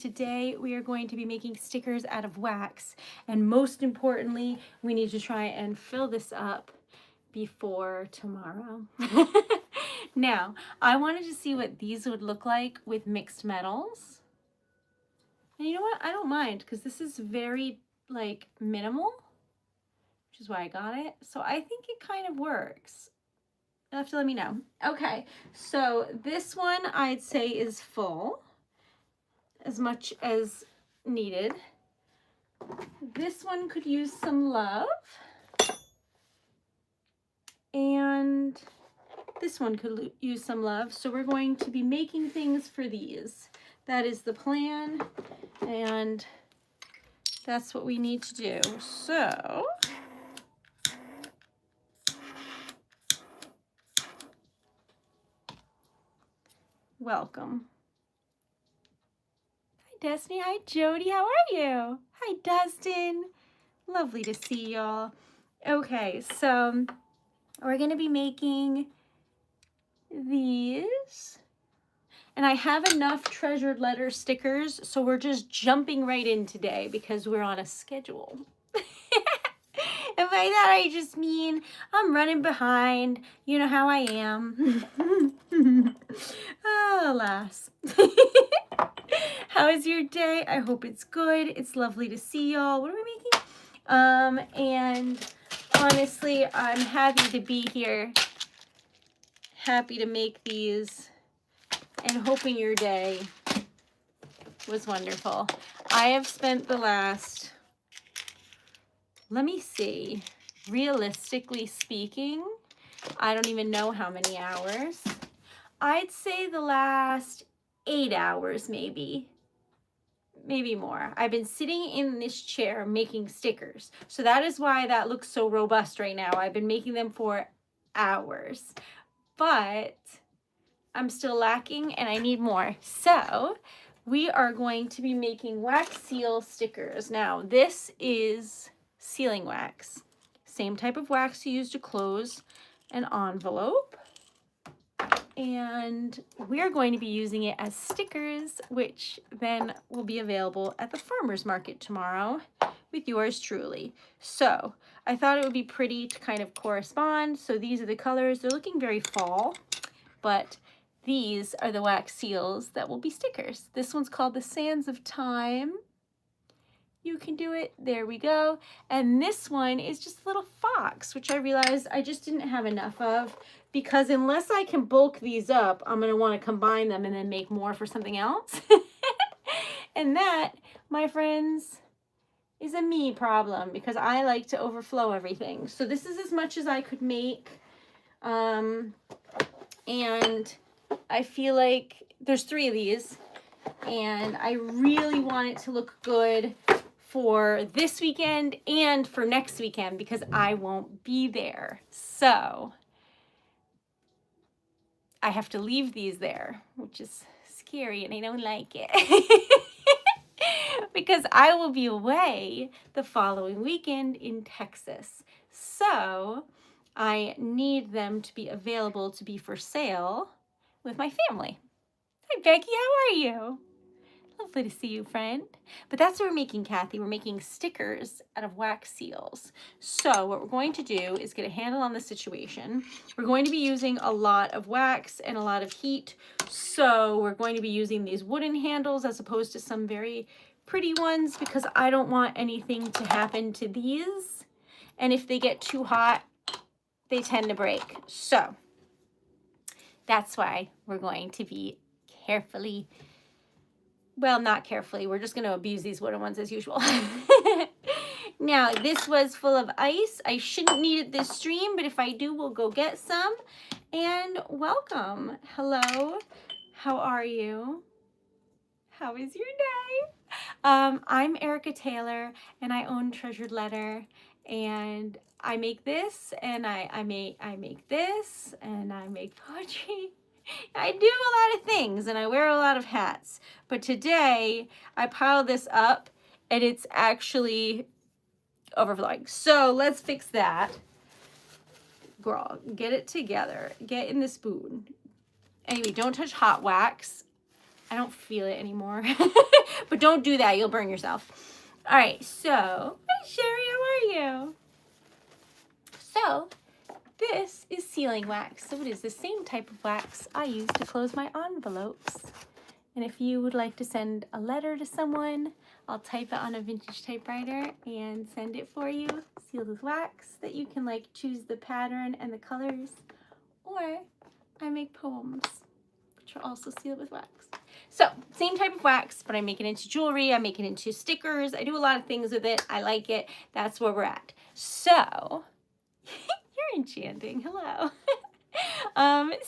Today we are going to be making stickers out of wax, and most importantly we need to try and fill this up before tomorrow. Now I wanted to see what these would look like with mixed metals, and you know what, I don't mind because this is very like minimal, which is why I got it, so I think it kind of works. You'll have to let me know. Okay, so this one I'd say is full as much as needed. This one could use some love, and this one could use some love. So we're going to be making things for these. That is the plan, and that's what we need to do. So welcome. Destiny, hi Jody, how are you? Hi Dustin, lovely to see y'all. Okay, so we're gonna be making these, and I have enough treasured letter stickers, so we're just jumping right in today because we're on a schedule. And by that I just mean I'm running behind, you know how I am. Oh, alas. How is your day? I hope it's good. It's lovely to see y'all. What are we making? And honestly, I'm happy to be here. Happy to make these and hoping your day was wonderful. I have spent the last, let me see, realistically speaking, I don't even know how many hours. I'd say the last 8 hours maybe more. I've been sitting in this chair making stickers. So that is why that looks so robust right now. I've been making them for hours, but I'm still lacking and I need more. So we are going to be making wax seal stickers. Now this is sealing wax. Same type of wax you use to close an envelope. And we're going to be using it as stickers, which then will be available at the farmer's market tomorrow with yours truly. So I thought it would be pretty to kind of correspond. So these are the colors. They're looking very fall, but these are the wax seals that will be stickers. This one's called the Sands of Time. You can do it. There we go. And this one is just a little fox, which I realized I just didn't have enough of, because unless I can bulk these up, I'm going to want to combine them and then make more for something else. And that, my friends, is a me problem because I like to overflow everything. So this is as much as I could make. And I feel like there's 3 of these, and I really want it to look good for this weekend and for next weekend because I won't be there. So I have to leave these there, which is scary and I don't like it. Because I will be away the following weekend in Texas. So I need them to be available to be for sale with my family. Hi Becky, how are you? Lovely to see you, friend. But that's what we're making, Kathy. We're making stickers out of wax seals. So what we're going to do is get a handle on the situation. We're going to be using a lot of wax and a lot of heat. So we're going to be using these wooden handles as opposed to some very pretty ones because I don't want anything to happen to these. And if they get too hot, they tend to break. So that's why we're going to be carefully, well, not carefully, we're just going to abuse these wooden ones as usual. Now, this was full of ice. I shouldn't need it this stream, but if I do, we'll go get some. And welcome. Hello. How are you? How is your day? I'm Erica Taylor, and I own Treasured Letter, and I make this, and I make this, and I make poetry. I do a lot of things and I wear a lot of hats, but today I piled this up and it's actually overflowing. So let's fix that. Girl, get it together. Get in the spoon. Anyway, don't touch hot wax. I don't feel it anymore. But don't do that. You'll burn yourself. All right. So, hi, Sherry, how are you? So, this is sealing wax. So it is the same type of wax I use to close my envelopes. And if you would like to send a letter to someone, I'll type it on a vintage typewriter and send it for you, sealed with wax, that you can like choose the pattern and the colors. Or I make poems, which are also sealed with wax. So same type of wax, but I make it into jewelry. I make it into stickers. I do a lot of things with it. I like it. That's where we're at. So you're enchanting. Hello.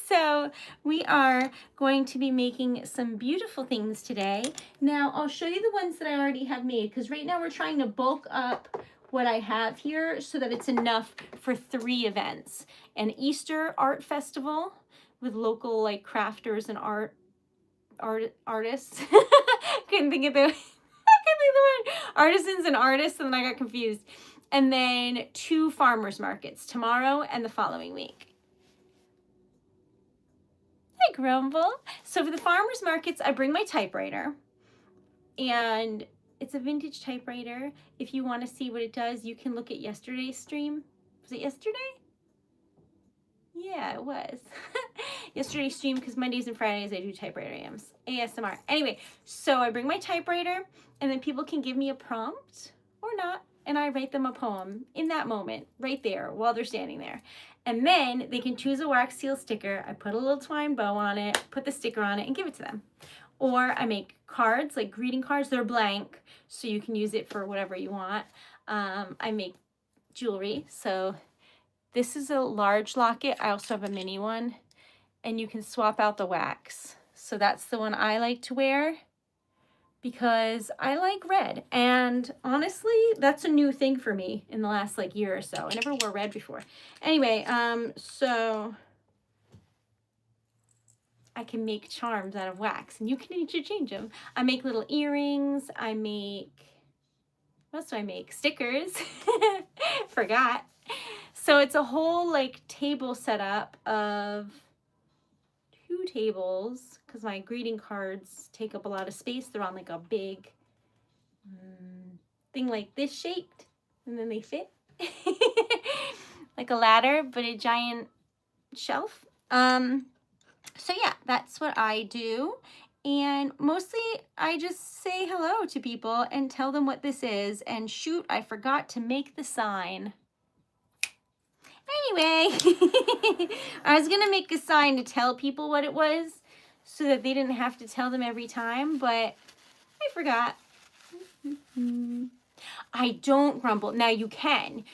So we are going to be making some beautiful things today. Now I'll show you the ones that I already have made, because right now we're trying to bulk up what I have here so that it's enough for 3 events. An Easter art festival with local like crafters and artists. Couldn't think of the word. Artisans and artists, and then I got confused. And then 2 farmers markets, tomorrow and the following week. Hi, Grumble. So for the farmers markets, I bring my typewriter, and it's a vintage typewriter. If you want to see what it does, you can look at yesterday's stream. Was it yesterday? Yeah, it was. Yesterday's stream, because Mondays and Fridays I do typewriter ASMR. Anyway, so I bring my typewriter, and then people can give me a prompt or not, and I write them a poem in that moment, right there, while they're standing there. And then they can choose a wax seal sticker. I put a little twine bow on it, put the sticker on it, and give it to them. Or I make cards, like greeting cards. They're blank, so you can use it for whatever you want. I make jewelry. So this is a large locket. I also have a mini one. And you can swap out the wax. So that's the one I like to wear, because I like red. And honestly, that's a new thing for me in the last like year or so. I never wore red before. Anyway, so I can make charms out of wax, and you can interchange them. I make little earrings. I make, what else do I make? Stickers. Forgot. So it's a whole like table setup of 2 tables, because my greeting cards take up a lot of space. They're on like a big thing like this shaped, and then they fit like a ladder, but a giant shelf. So yeah, that's what I do. And mostly I just say hello to people and tell them what this is. And shoot, I forgot to make the sign. Anyway, I was going to make a sign to tell people what it was so that they didn't have to tell them every time, but I forgot. I don't grumble. Now you can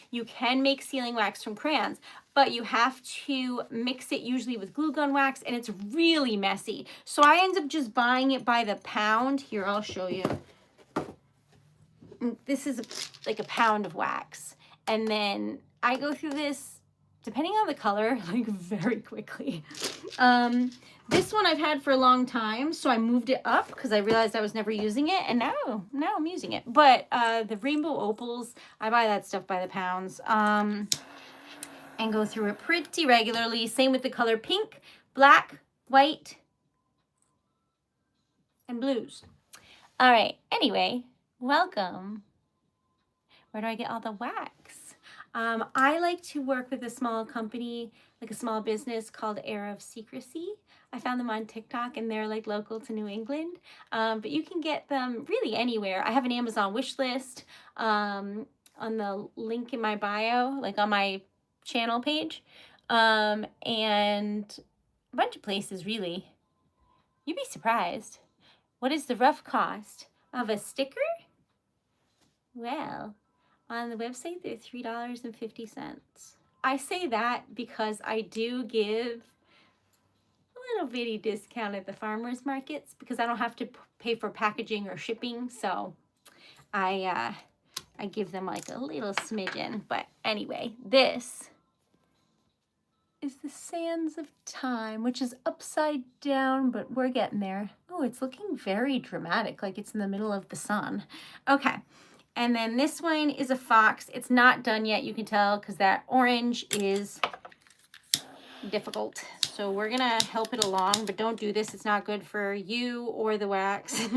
make sealing wax from crayons, but you have to mix it usually with glue gun wax, and it's really messy. So I end up just buying it by the pound. Here, I'll show you. This is like a pound of wax. And then I go through this, depending on the color, like very quickly. This one I've had for a long time, so I moved it up because I realized I was never using it, and now I'm using it. But the rainbow opals, I buy that stuff by the pounds, and go through it pretty regularly. Same with the color pink, black, white, and blues. All right, anyway, welcome. Where do I get all the wax? I like to work with a small company, like a small business called Air of Secrecy. I found them on TikTok, and they're like local to New England. But you can get them really anywhere. I have an Amazon wish list on the link in my bio, like on my channel page, and a bunch of places really. You'd be surprised. What is the rough cost of a sticker? Well, on the website, they're $3.50. I say that because I do give a little bitty discount at the farmers markets, because I don't have to pay for packaging or shipping. So I give them like a little smidgen. But anyway, this is the Sands of Time, which is upside down, but we're getting there. Oh, it's looking very dramatic, like it's in the middle of the sun. Okay. And then this one is a fox. It's not done yet, you can tell, because that orange is difficult. So we're gonna help it along, but don't do this. It's not good for you or the wax.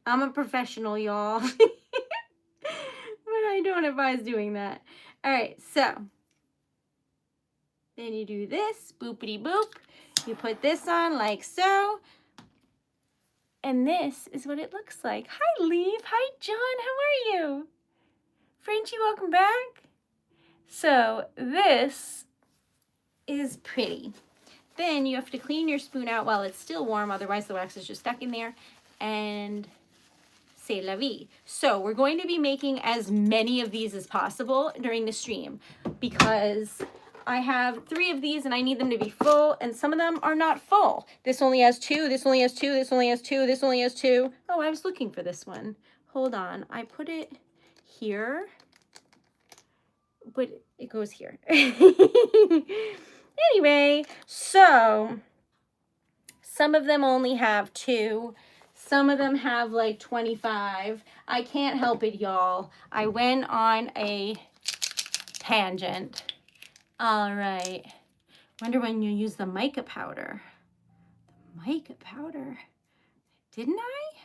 I'm a professional, y'all. But I don't advise doing that. All right, so then you do this, boopity boop. You put this on like so. And this is what it looks like. Hi, Leaf. Hi, John. How are you? Frenchie, welcome back. So this is pretty. Then you have to clean your spoon out while it's still warm, otherwise the wax is just stuck in there. And c'est la vie. So we're going to be making as many of these as possible during the stream because I have 3 of these and I need them to be full, and some of them are not full. This only has 2, this only has 2, this only has 2, this only has 2. Oh, I was looking for this one. Hold on, I put it here, but it goes here. Anyway, so some of them only have 2. Some of them have like 25. I can't help it, y'all. I went on a tangent. All right. Wonder when you use the mica powder. The mica powder. Didn't I?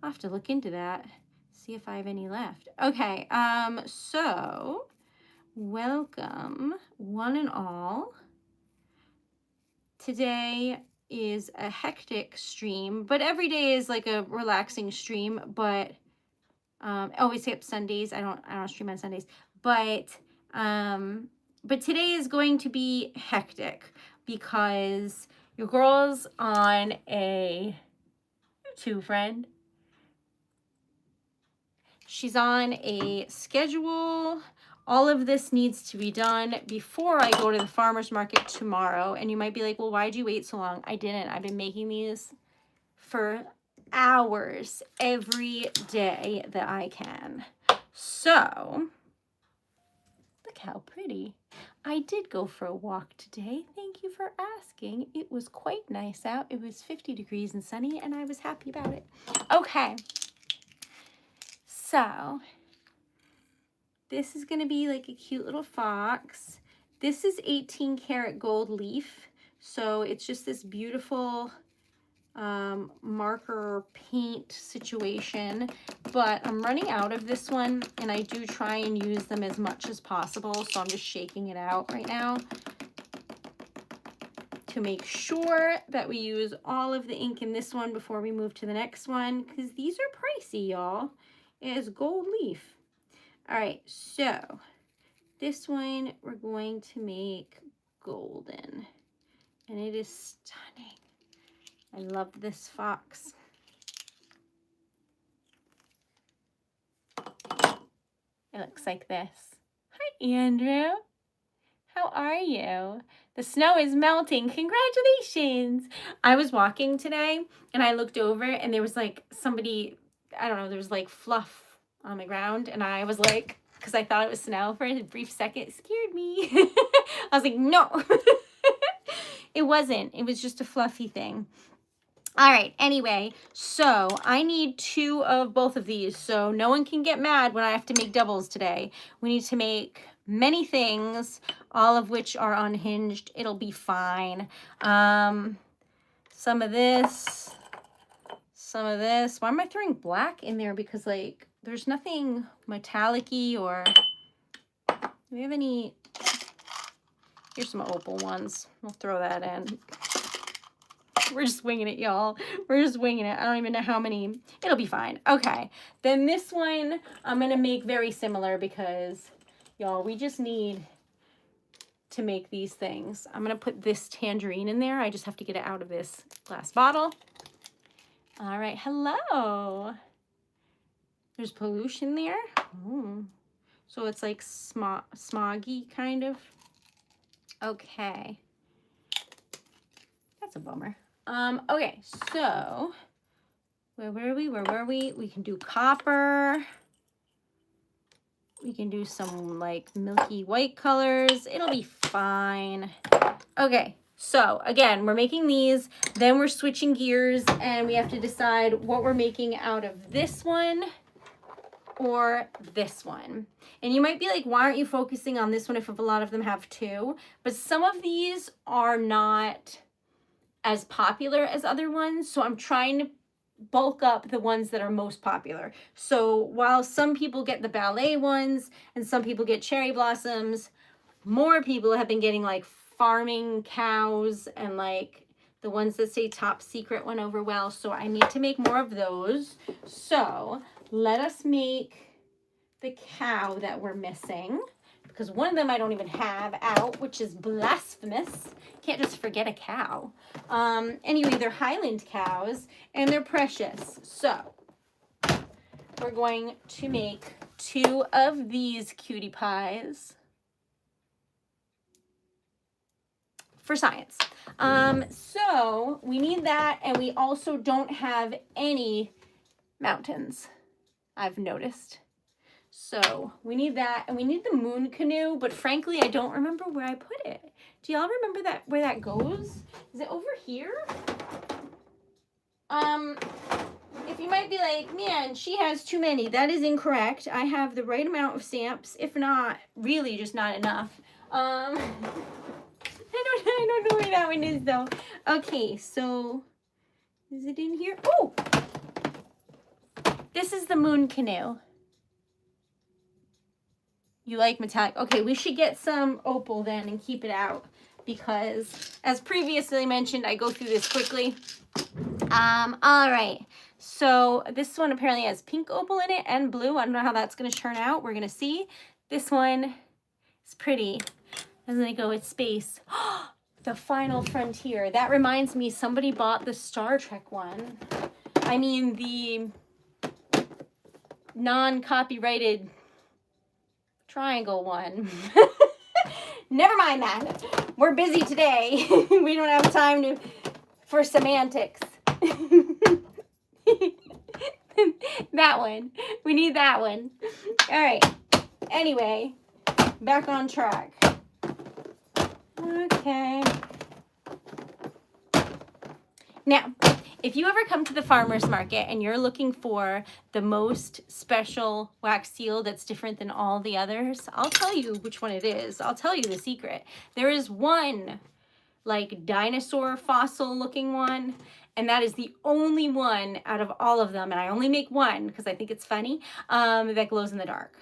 I'll have to look into that. See if I have any left. Okay. So welcome one and all. Today is a hectic stream, but every day is like a relaxing stream, but always skip Sundays. I don't stream on Sundays, but today is going to be hectic because your girl's on a YouTube friend. She's on a schedule. All of this needs to be done before I go to the farmer's market tomorrow. And you might be like, well, why'd you wait so long? I didn't. I've been making these for hours every day that I can. So, look how pretty. I did go for a walk today. Thank you for asking. It was quite nice out. It was 50 degrees and sunny, and I was happy about it. Okay. So, this is going to be like a cute little fox. This is 18 karat gold leaf. So it's just this beautiful marker paint situation. But I'm running out of this one, and I do try and use them as much as possible. So I'm just shaking it out right now to make sure that we use all of the ink in this one before we move to the next one, because these are pricey, y'all. It is gold leaf. All right, so this one we're going to make golden, and it is stunning. I love this fox. It looks like this. Hi, Andrew. How are you? The snow is melting. Congratulations. I was walking today, and I looked over, and there was like somebody, I don't know, there was like fluff on the ground, and I was like, because I thought it was snow for a brief second, it scared me. I was like, no. It wasn't. It was just a fluffy thing. All right, anyway, so I need 2 of both of these, so no one can get mad when I have to make doubles today. We need to make many things, all of which are unhinged. It'll be fine. Some of this. Why am I throwing black in there? Because like there's nothing metallic-y, or do we have any? Here's some opal ones. We'll throw that in. We're just winging it, y'all. We're just winging it. I don't even know how many. It'll be fine. Okay. Then this one I'm going to make very similar because, y'all, we just need to make these things. I'm going to put this tangerine in there. I just have to get it out of this glass bottle. All right. Hello. There's pollution there. Oh. So it's like smoggy kind of. Okay. That's a bummer. Okay, so where were we? We can do copper. We can do some like milky white colors. It'll be fine. Okay, so again, we're making these, then we're switching gears, and we have to decide what we're making out of this one. or this one. And you might be like, why aren't you focusing on this one if a lot of them have two? But some of these are not as popular as other ones, so I'm trying to bulk up the ones that are most popular. So while some people get the ballet ones and some people get cherry blossoms, more people have been getting like farming cows and like the ones that say top secret went over well. So I need to make more of those. So let us make the cow that we're missing, because one of them I don't even have out, which is blasphemous. Can't just forget a cow. Anyway, they're Highland cows and they're precious. So we're going to make 2 of these cutie pies for science. So we need that, and we also don't have any mountains, I've noticed. So we need that, and we need the moon canoe, but frankly, I don't remember where I put it. Do y'all remember that where that goes? Is it over here? If you might be like, man, she has too many. That is incorrect. I have the right amount of stamps, if not, really just not enough. I don't know where that one is though. Okay, so is it in here? Oh, this is the moon canoe. You like metallic? Okay, we should get some opal then and keep it out, because as previously mentioned, I go through this quickly. All right, so this one apparently has pink opal in it and blue. I don't know how that's going to turn out. We're going to see. This one is pretty. And then I go with space. The Final Frontier. That reminds me, somebody bought the Star Trek one. I mean, the non-copyrighted triangle one. Never mind that. We're busy today. We don't have time for semantics. That one. We need that one. All right. Anyway, back on track. Okay. Now, if you ever come to the farmer's market and you're looking for the most special wax seal that's different than all the others, I'll tell you which one it is. I'll tell you the secret. There is one like dinosaur fossil looking one, and that is the only one out of all of them, and I only make one because I think it's funny, that glows in the dark.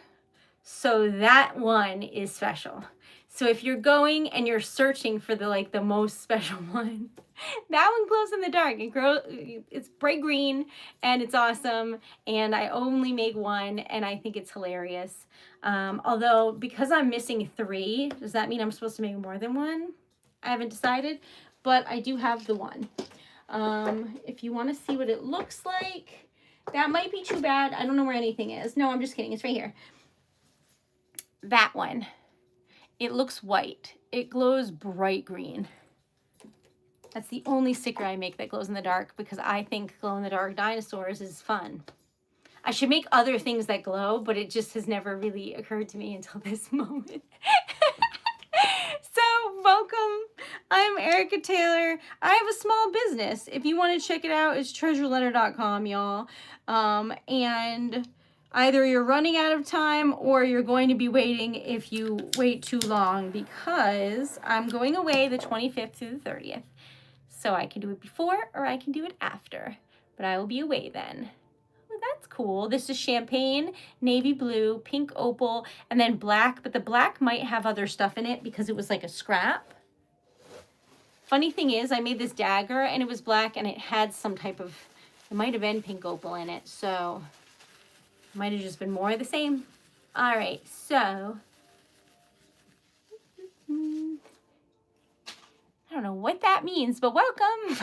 So that one is special. So if you're going and you're searching for the most special one, that one glows in the dark. It's bright green and it's awesome. And I only make one, and I think it's hilarious. Although because I'm missing 3, does that mean I'm supposed to make more than one? I haven't decided, but I do have the one. If you want to see what it looks like, that might be too bad. I don't know where anything is. No, I'm just kidding. It's right here. That one. It looks white. It glows bright green. That's the only sticker I make that glows in the dark, because I think glow-in-the-dark dinosaurs is fun. I should make other things that glow, but it just has never really occurred to me until this moment. So, welcome. I'm Erica Taylor. I have a small business. If you want to check it out, it's TreasuredLetter.com, y'all. And either you're running out of time or you're going to be waiting if you wait too long, because I'm going away the 25th through the 30th. So I can do it before or I can do it after, but I will be away then. Well, that's cool. This is champagne, navy blue, pink opal, and then black, but the black might have other stuff in it because it was like a scrap. Funny thing is, I made this dagger and it was black and it had some type of, it might have been pink opal in it, so might have just been more of the same. All right, so I don't know what that means, but welcome.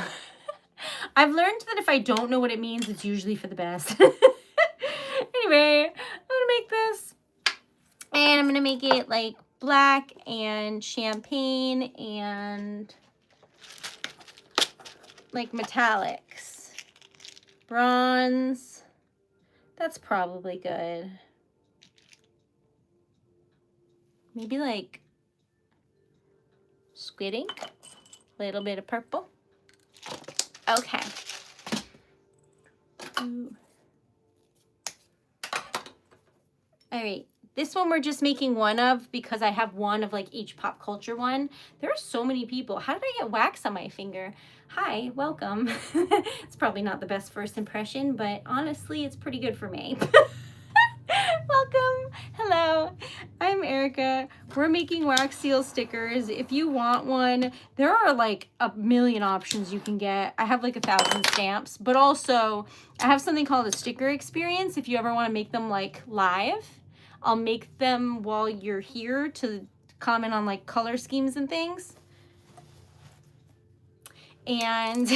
I've learned that if I don't know what it means, it's usually for the best. Anyway, I'm gonna make this, and I'm gonna make it like black and champagne and like metallics. Bronze. That's probably good. Maybe like squid ink, a little bit of purple. Okay. Ooh. All right. This one we're just making one of because I have one of like each pop culture one. There are so many people. How did I get wax on my finger? Hi, welcome. It's probably not the best first impression, but honestly, it's pretty good for me. Welcome. Hello. I'm Erica. We're making wax seal stickers. If you want one, there are like a million options you can get. I have like 1,000 stamps, but also I have something called a sticker experience. If you ever want to make them like live, I'll make them while you're here to comment on like color schemes and things. And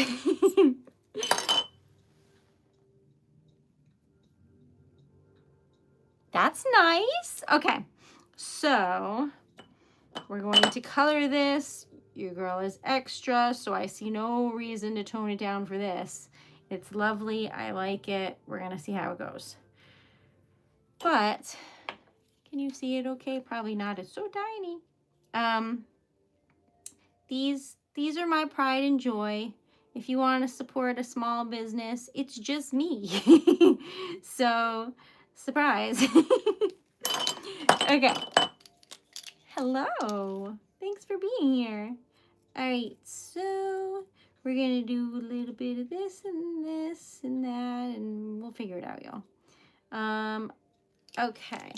that's nice. Okay, so we're going to color this. Your girl is extra, so I see no reason to tone it down for this. It's lovely. I like it. We're going to see how it goes. But can you see it okay? Probably not. It's so tiny. These are my pride and joy. If you want to support a small business, it's just me. So, surprise. Okay. Hello. Thanks for being here. All right, so we're going to do a little bit of this and that, and we'll figure it out, y'all. Okay.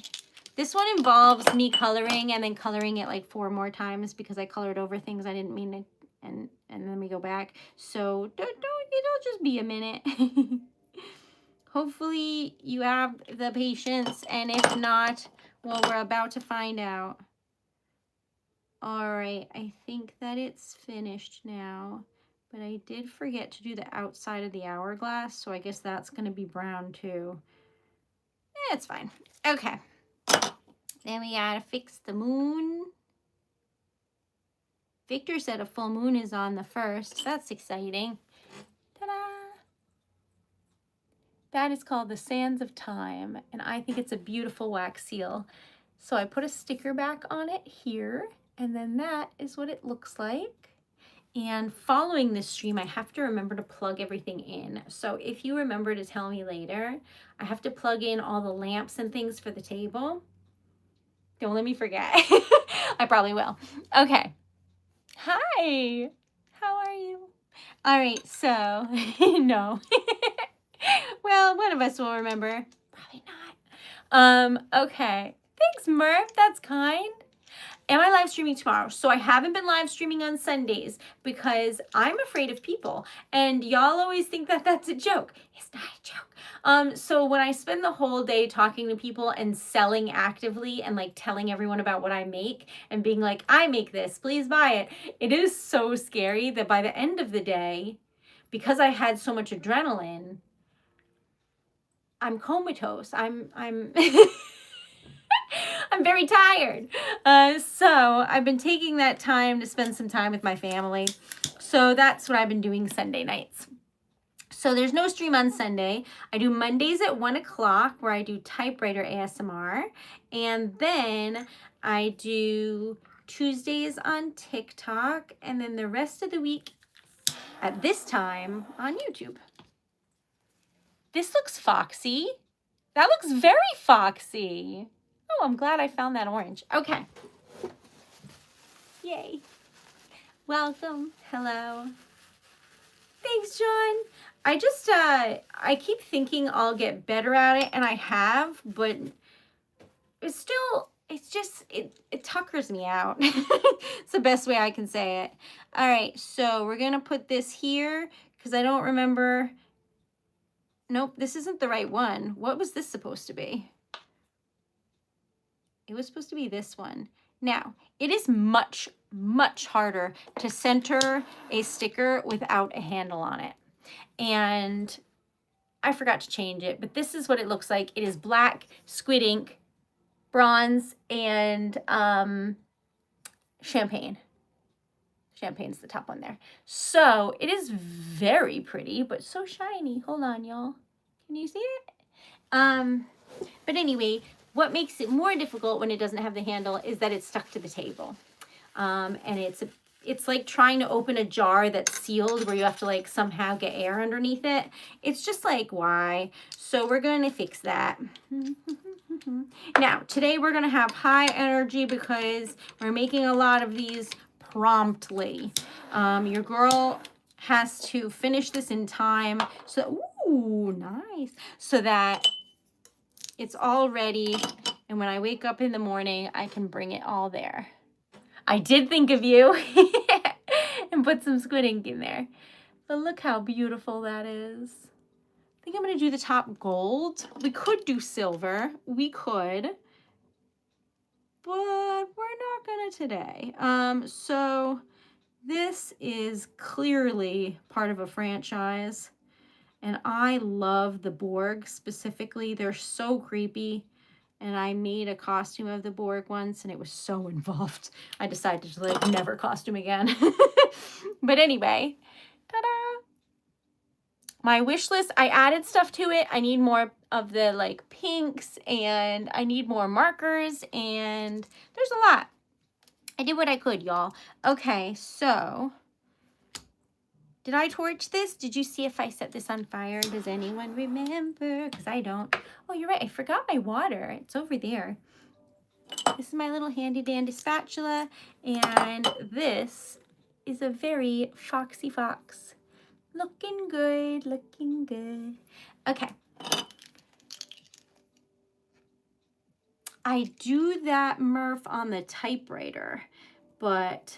This one involves me coloring and then coloring it like 4 more times because I colored over things I didn't mean to, and then we go back. So don't it'll just be a minute. Hopefully you have the patience, and if not, well, we're about to find out. All right, I think that it's finished now, but I did forget to do the outside of the hourglass, so I guess that's going to be brown too. It's fine. Okay. Then we gotta fix the moon. Victor said a full moon is on the 1st. That's exciting. Ta-da! That is called the Sands of Time, and I think it's a beautiful wax seal. So I put a sticker back on it here, and then that is what it looks like. And following this stream, I have to remember to plug everything in. So if you remember to tell me later, I have to plug in all the lamps and things for the table. Don't let me forget. I probably will. Okay. Hi. How are you? All right, so no. Well, one of us will remember. Probably not. Okay. Thanks, Murph. That's kind. Am I live streaming tomorrow? So I haven't been live streaming on Sundays because I'm afraid of people. And y'all always think that that's a joke. It's not a joke. So when I spend the whole day talking to people and selling actively and like telling everyone about what I make and being like, I make this, please buy it. It is so scary that by the end of the day, because I had so much adrenaline, I'm comatose. I'm I'm very tired. So I've been taking that time to spend some time with my family. So that's what I've been doing Sunday nights. So there's no stream on Sunday. I do Mondays at 1 o'clock where I do typewriter ASMR. And then I do Tuesdays on TikTok. And then the rest of the week at this time on YouTube. This looks foxy. That looks very foxy. Oh, I'm glad I found that orange. Okay. Yay. Welcome. Hello. Thanks, John. I keep thinking I'll get better at it, and I have, but it tuckers me out. It's the best way I can say it. All right, so we're going to put this here because I don't remember. Nope, this isn't the right one. What was this supposed to be? It was supposed to be this one. Now, it is much, much harder to center a sticker without a handle on it. And I forgot to change it, but this is what it looks like. It is black, squid ink, bronze, and champagne. Champagne's the top one there. So it is very pretty, but so shiny. Hold on, y'all. Can you see it? But anyway, what makes it more difficult when it doesn't have the handle is that it's stuck to the table. And it's like trying to open a jar that's sealed where you have to like somehow get air underneath it. It's just like, why? So we're going to fix that. Now, today we're going to have high energy because we're making a lot of these promptly. Your girl has to finish this in time. So, ooh, nice. So that it's all ready. And when I wake up in the morning, I can bring it all there. I did think of you and put some squid ink in there. But look how beautiful that is. I think I'm going to do the top gold. We could do silver. We could. But we're not going to today. So this is clearly part of a franchise. And I love the Borg specifically. They're so creepy. And I made a costume of the Borg once, and it was so involved. I decided to like never costume again. But anyway, ta-da! My wish list, I added stuff to it. I need more of the like pinks, and I need more markers, and there's a lot. I did what I could, y'all. Okay, so did I torch this? Did you see if I set this on fire? Does anyone remember? Because I don't. Oh, you're right. I forgot my water. It's over there. This is my little handy dandy spatula. And this is a very foxy fox. Looking good, looking good. Okay. I do that Murph on the typewriter, but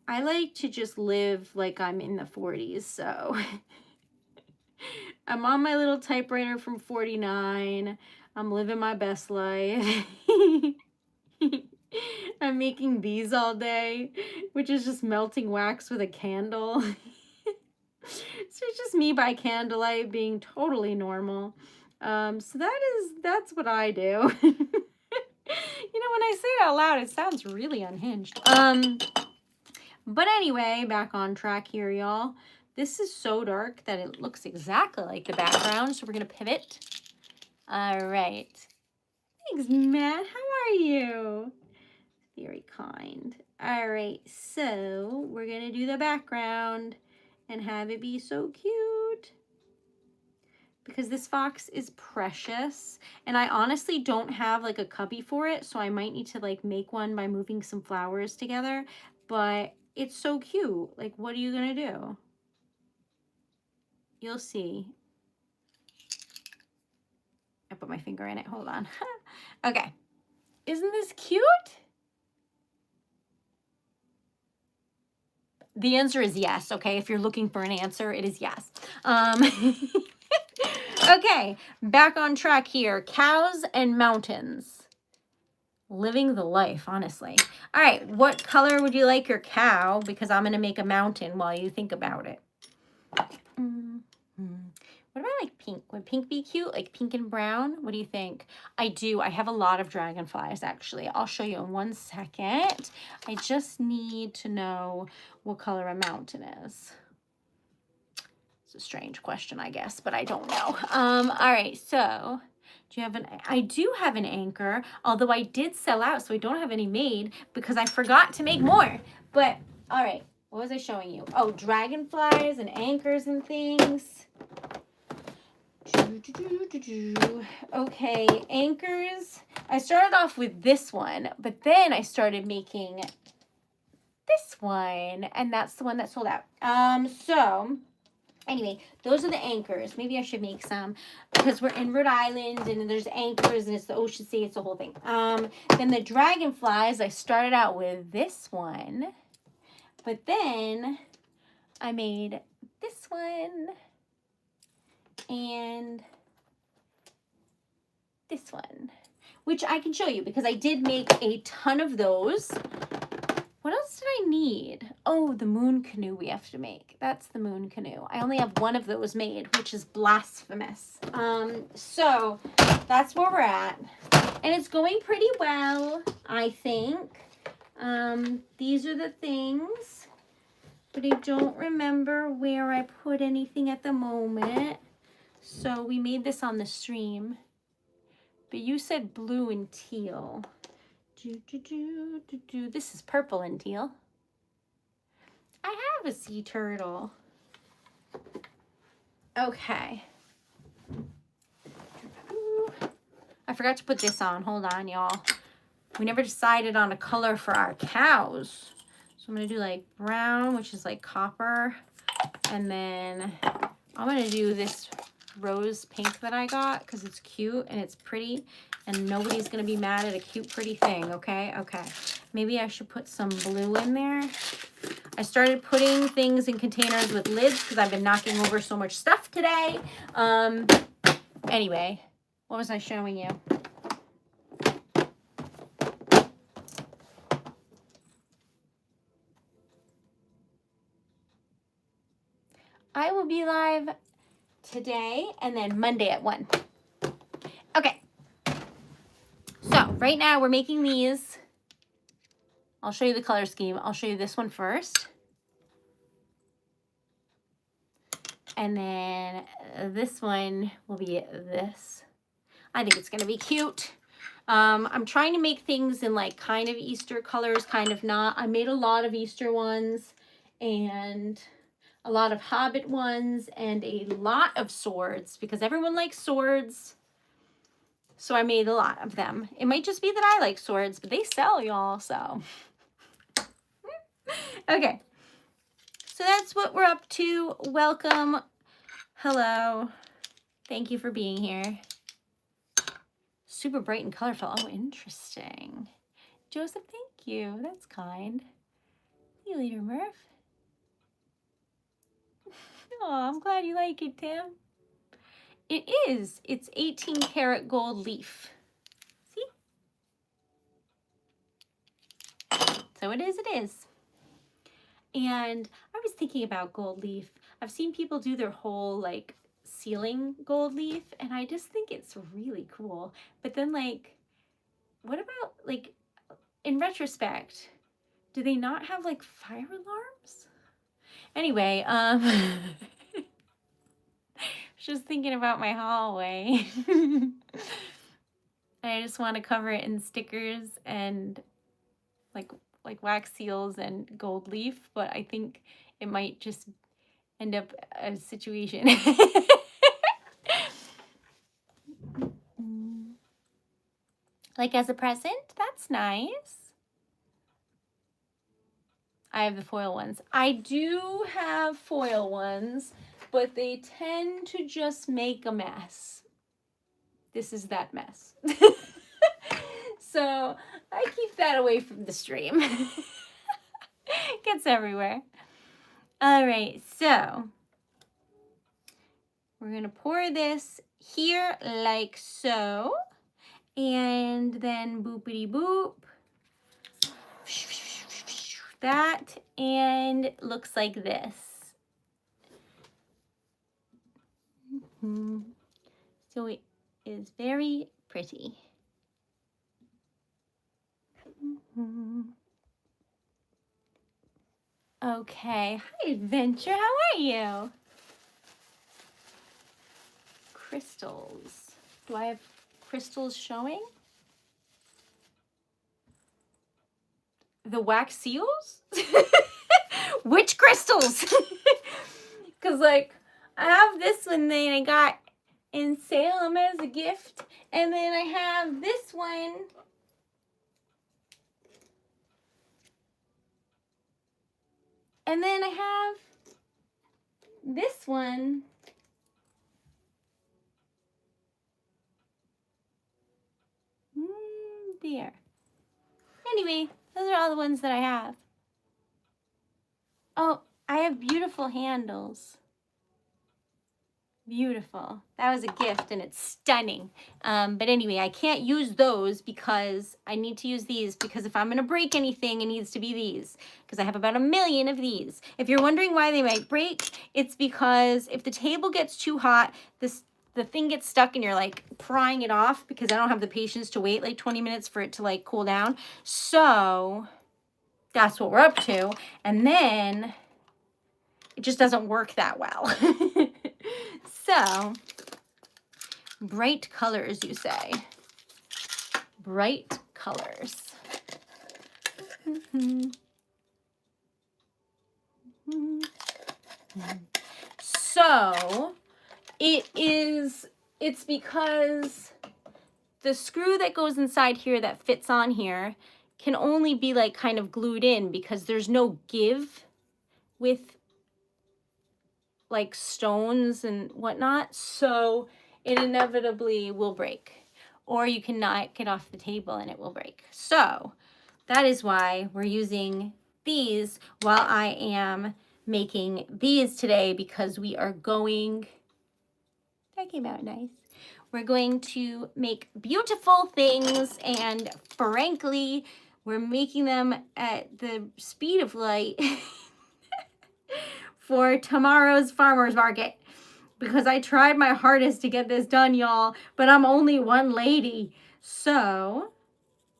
I like to just live like I'm in the 40s, so I'm on my little typewriter from 49. I'm living my best life. I'm making these all day, which is just melting wax with a candle. So it's just me by candlelight being totally normal. So that's what I do. You know, when I say it out loud, it sounds really unhinged. But anyway, back on track here, y'all. This is so dark that it looks exactly like the background, so we're going to pivot. All right. Thanks, Matt. How are you? Very kind. All right, so we're going to do the background and have it be so cute. Because this fox is precious, and I honestly don't have like a cubby for it, so I might need to like make one by moving some flowers together, but it's so cute. Like, what are you gonna do? You'll see. I put my finger in it. Hold on. Okay. Isn't this cute? The answer is yes, okay? If you're looking for an answer, it is yes. Okay, back on track here. Cows and mountains. Living the life, honestly. All right, what color would you like your cow? Because I'm going to make a mountain while you think about it. What about like pink? Would pink be cute? Like pink and brown? What do you think? I do. I have a lot of dragonflies, actually. I'll show you in 1 second. I just need to know what color a mountain is. It's a strange question, I guess, but I don't know. All right, so do you have I do have an anchor, although I did sell out, so I don't have any made because I forgot to make more. But all right, what was I showing you? Oh, dragonflies and anchors and things. Okay, anchors. I started off with this one, but then I started making this one, and that's the one that sold out. So anyway, those are the anchors. Maybe I should make some because we're in Rhode Island and there's anchors and it's the ocean sea. It's the whole thing. Then the dragonflies, I started out with this one, but then I made this one and this one, which I can show you because I did make a ton of those. What else did I need? Oh, the moon canoe we have to make. That's the moon canoe. I only have one of those made, which is blasphemous. So that's where we're at. And it's going pretty well, I think. These are the things, but I don't remember where I put anything at the moment. So we made this on the stream, but you said blue and teal. This is purple and teal. I have a sea turtle. Okay. I forgot to put this on. Hold on, y'all. We never decided on a color for our cows. So I'm going to do like brown, which is like copper. And then I'm going to do this rose pink that I got because it's cute and it's pretty. And nobody's going to be mad at a cute, pretty thing, okay? Okay. Maybe I should put some blue in there. I started putting things in containers with lids because I've been knocking over so much stuff today. Anyway, what was I showing you? I will be live today and then Monday at 1. Okay. So right now we're making these. I'll show you the color scheme. I'll show you this one first. And then this one will be this. I think it's going to be cute. I'm trying to make things in like kind of Easter colors, kind of not. I made a lot of Easter ones and a lot of Hobbit ones and a lot of swords because everyone likes swords. So I made a lot of them. It might just be that I like swords, but they sell, y'all, so. Okay. So that's what we're up to. Welcome. Hello. Thank you for being here. Super bright and colorful. Oh, interesting. Joseph, thank you. That's kind. See you later, Murph. Oh, I'm glad you like it, Tim. It is. It's 18 karat gold leaf. See? So it is, it is. And I was thinking about gold leaf. I've seen people do their whole like ceiling gold leaf and I just think it's really cool. But then like, what about like, in retrospect, do they not have like fire alarms? Anyway, just thinking about my hallway. I just want to cover it in stickers and like wax seals and gold leaf, but I think it might just end up a situation. Like as a present, that's nice. I have the foil ones. I do have foil ones, but they tend to just make a mess. This is that mess. So I keep that away from the stream. It gets everywhere. All right, so we're gonna pour this here like so, and then boopity boop. That, and looks like this. So it is very pretty. Okay, hi Adventure, how are you? Crystals. Do I have crystals showing? The wax seals? Which crystals? Because like I have this one that I got in Salem as a gift, and then I have this one. And then I have this one. There. Anyway, those are all the ones that I have. Oh, I have beautiful handles. Beautiful. That was a gift and it's stunning. But anyway, I can't use those because I need to use these because if I'm going to break anything, it needs to be these because I have about 1 million of these. If you're wondering why they might break, it's because if the table gets too hot, the thing gets stuck and you're like prying it off because I don't have the patience to wait like 20 minutes for it to like cool down. So that's what we're up to. And then it just doesn't work that well. So, bright colors, you say. Bright colors. So, it's because the screw that goes inside here that fits on here can only be like kind of glued in because there's no give with like stones and whatnot. So it inevitably will break, or you can knock it off the table and it will break. So that is why we're using these while I am making these today, because we are going, that came out nice. We're going to make beautiful things, and frankly, we're making them at the speed of light for tomorrow's farmer's market, because I tried my hardest to get this done, y'all, but I'm only one lady. So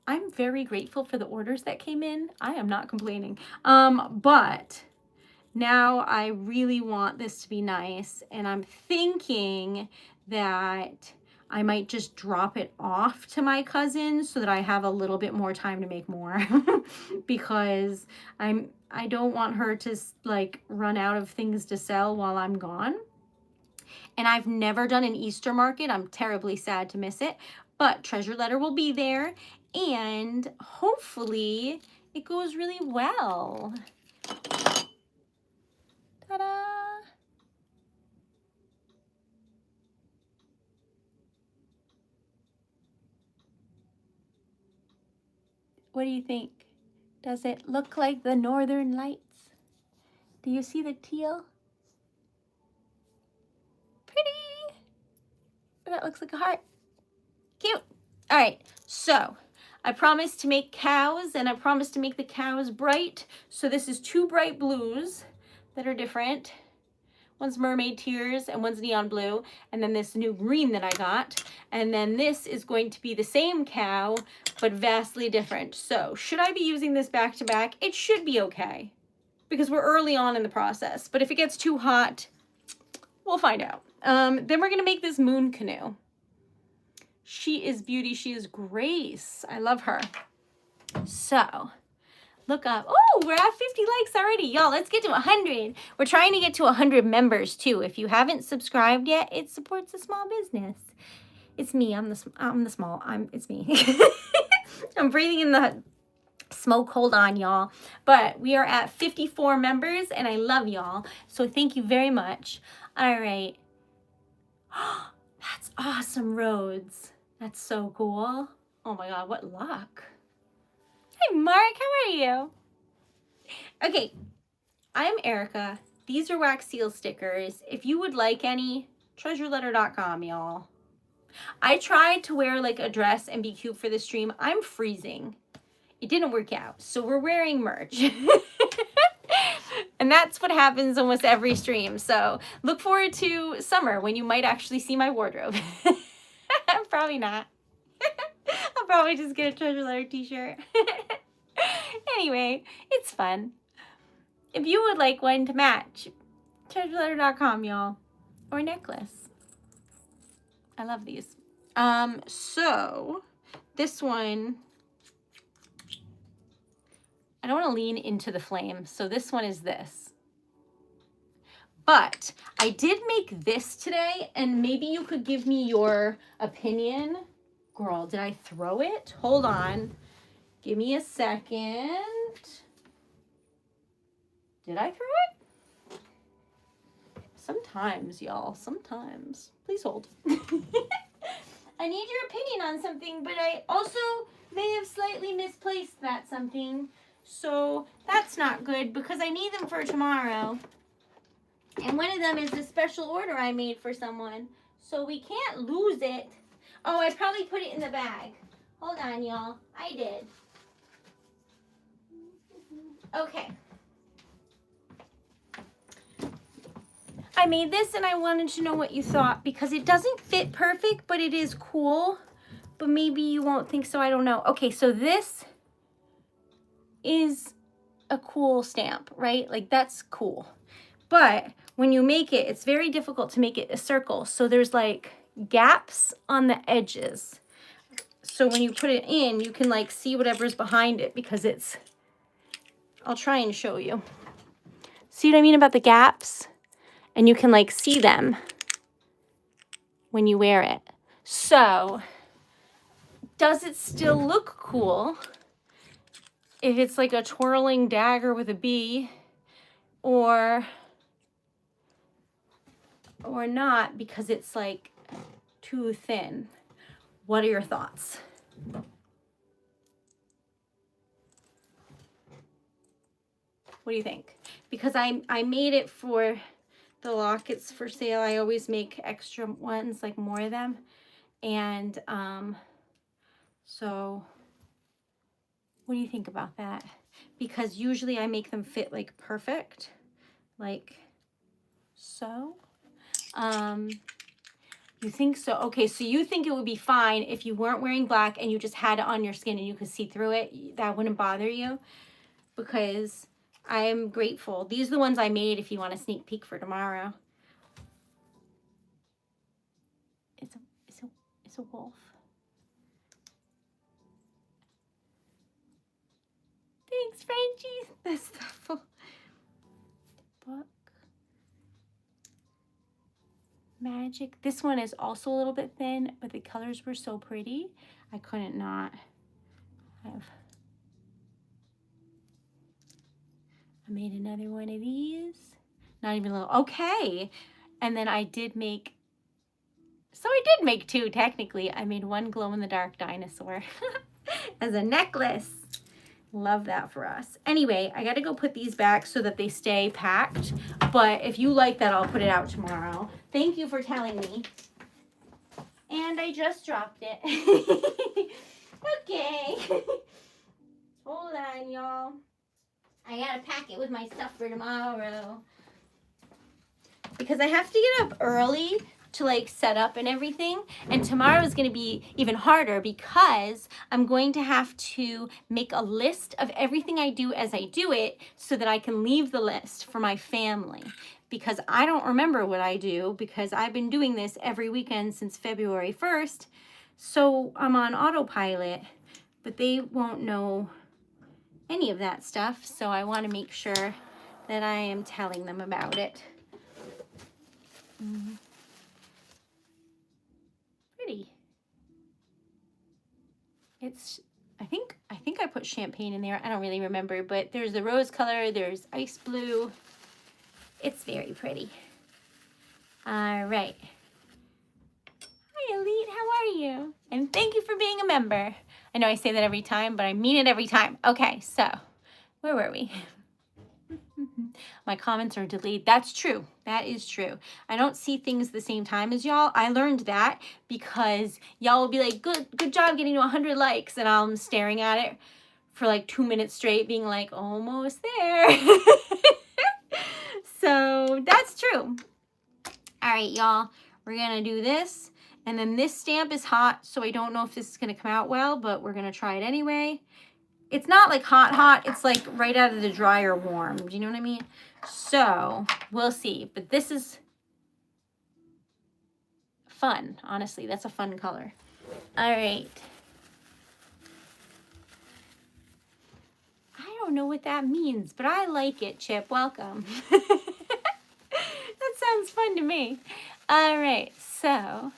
I'm very grateful for the orders that came in. I am not complaining. But now I really want this to be nice, and I'm thinking that I might just drop it off to my cousin so that I have a little bit more time to make more because I don't want her to like run out of things to sell while I'm gone. And I've never done an Easter market. I'm terribly sad to miss it, but Treasure Letter will be there, and hopefully it goes really well. Ta-da! What do you think? Does it look like the Northern Lights? Do you see the teal? Pretty! That looks like a heart. Cute. All right, so I promised to make cows, and I promised to make the cows bright. So this is 2 bright blues that are different. One's mermaid tears and one's neon blue, and then this new green that I got, and then this is going to be the same cow but vastly different. So should I be using this back to back? It should be okay because we're early on in the process, but if it gets too hot, we'll find out. Then we're gonna make this moon canoe. She is beauty, she is grace. I love her. So look up. Oh, we're at 50 likes already. Y'all, let's get to 100. We're trying to get to 100 members too. If you haven't subscribed yet, it supports a small business. It's me. It's me. I'm breathing in the smoke. Hold on, y'all. But we are at 54 members, and I love y'all. So thank you very much. All right. That's awesome, Rhodes. That's so cool. Oh my God, what luck. Hi, Mark. How are you? Okay, I'm Erica. These are wax seal stickers. If you would like any, TreasuredLetter.com, y'all. I tried to wear like a dress and be cute for the stream. I'm freezing. It didn't work out, so we're wearing merch. And that's what happens almost every stream. So look forward to summer when you might actually see my wardrobe. Probably not. I'll probably just get a Treasure Letter t-shirt. Anyway, it's fun. If you would like one to match, TreasuredLetter.com, y'all. Or necklace. I love these. So this one, I don't want to lean into the flame, so this one is this. But I did make this today, and maybe you could give me your opinion. Girl, did I throw it? Hold on. Give me a second. Did I throw it? Sometimes, y'all. Sometimes. Please hold. I need your opinion on something, but I also may have slightly misplaced that something. So that's not good because I need them for tomorrow. And one of them is a special order I made for someone. So we can't lose it. Oh, I probably put it in the bag. Hold on, y'all. I did. Okay. I made this and I wanted to know what you thought because it doesn't fit perfect, but it is cool. But maybe you won't think so. I don't know. Okay, so this is a cool stamp, right? Like that's cool. But when you make it, it's very difficult to make it a circle. So there's like gaps on the edges. So when you put it in, you can like see whatever's behind it because it's, I'll try and show you. See what I mean about the gaps? And you can like see them when you wear it. So does it still look cool if it's like a twirling dagger with a bee, or not, because it's like too thin? What are your thoughts? What do you think? Because I made it for the lockets for sale. I always make extra ones, like more of them. And so what do you think about that? Because usually I make them fit like perfect, like so. You think so? Okay, so you think it would be fine if you weren't wearing black and you just had it on your skin and you could see through it? That wouldn't bother you? Because I am grateful. These are the ones I made if you want a sneak peek for tomorrow. It's a wolf. Thanks, Frenchie. That's the full book. Magic. This one is also a little bit thin, but the colors were so pretty. I couldn't not have. I made another one of these. Not even a little. Okay. And then I did make, so I did make two technically. I made one glow-in-the-dark dinosaur as a necklace. Love that for us. Anyway, I got to go put these back so that they stay packed. But if you like that, I'll put it out tomorrow. Thank you for telling me. And I just dropped it. Okay. Hold on, y'all. I got to pack it with my stuff for tomorrow. Because I have to get up early to like set up and everything, and tomorrow is going to be even harder because I'm going to have to make a list of everything I do as I do it so that I can leave the list for my family, because I don't remember what I do because I've been doing this every weekend since February 1st, so I'm on autopilot, but they won't know any of that stuff, so I want to make sure that I am telling them about it. Pretty. It's, I think I put champagne in there. I don't really remember, but there's the rose color, there's ice blue. It's very pretty. All right. Hi, Elite, how are you? And thank you for being a member. I know I say that every time, but I mean it every time. Okay, so where were we? My comments are delayed. That's true. That is true. I don't see things the same time as y'all. I learned that because y'all will be like, good job getting to 100 likes. And I'm staring at it for like 2 minutes straight being like, almost there. So that's true. All right, y'all, we're going to do this. And then this stamp is hot, so I don't know if this is going to come out well, but we're going to try it anyway. It's not like hot. It's like right out of the dryer warm. Do you know what I mean? So we'll see. But this is fun. Honestly, that's a fun color. All right. I don't know what that means, but I like it, Chip. Welcome. That sounds fun to me. All right. So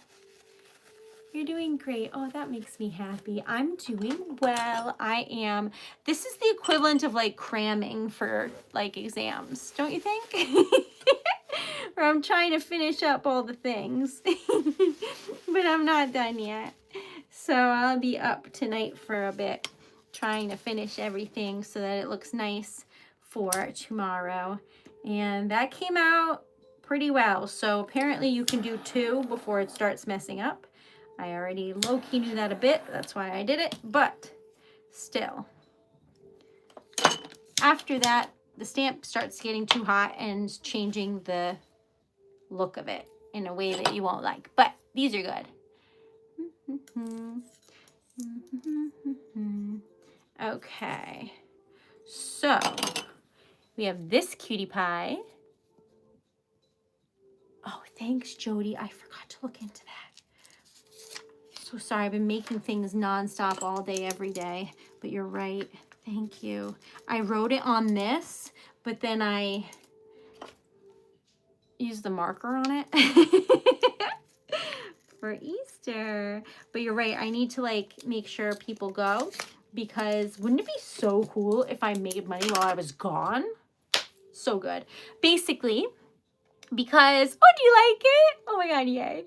you're doing great. Oh, that makes me happy. I'm doing well. I am. This is the equivalent of like cramming for like exams, don't you think? Where I'm trying to finish up all the things, but I'm not done yet. So I'll be up tonight for a bit, trying to finish everything so that it looks nice for tomorrow. And that came out pretty well. So apparently you can do 2 before it starts messing up. I already low-key knew that a bit. That's why I did it. But still, after that, the stamp starts getting too hot and changing the look of it in a way that you won't like. But these are good. Okay. So we have this cutie pie. Oh, thanks, Jody. I forgot to look into that. So sorry, I've been making things nonstop all day, every day, but you're right. Thank you. I wrote it on this, but then I used the marker on it. for Easter. But you're right, I need to like make sure people go, because wouldn't it be so cool if I made money while I was gone? So good. Basically, because, oh, do you like it? Oh my God, yay.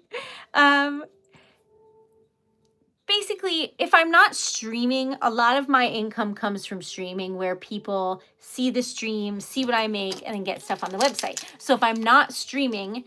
Basically, if I'm not streaming, a lot of my income comes from streaming, where people see the stream, see what I make, and then get stuff on the website. So if I'm not streaming,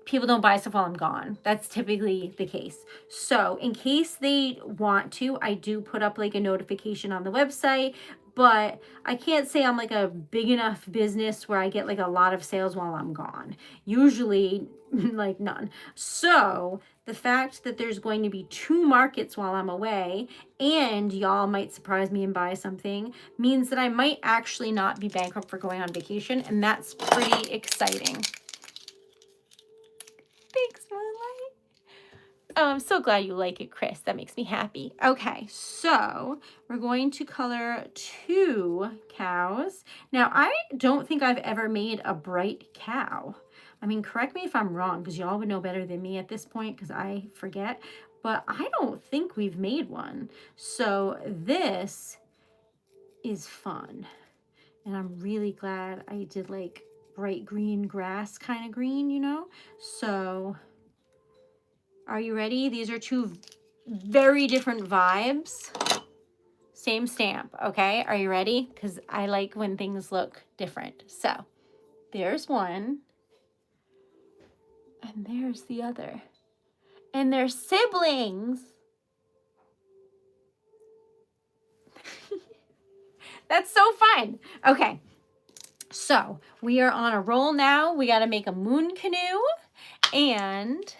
people don't buy stuff while I'm gone. That's typically the case. So in case they want to, I do put up like a notification on the website, but I can't say I'm like a big enough business where I get like a lot of sales while I'm gone. Usually like none. So the fact that there's going to be 2 markets while I'm away, and y'all might surprise me and buy something, means that I might actually not be bankrupt for going on vacation, and that's pretty exciting. Thanks, Moonlight. Oh, I'm so glad you like it, Chris. That makes me happy. Okay, so we're going to color 2 cows. Now, I don't think I've ever made a bright cow. I mean, correct me if I'm wrong, because y'all would know better than me at this point, because I forget. But I don't think we've made one. So this is fun. And I'm really glad I did like bright green grass kind of green, you know? So are you ready? These are 2 very different vibes. Same stamp, okay? Are you ready? Because I like when things look different. So there's one. And there's the other. And they're siblings. That's so fun. Okay. So we are on a roll now. We got to make a moon canoe. And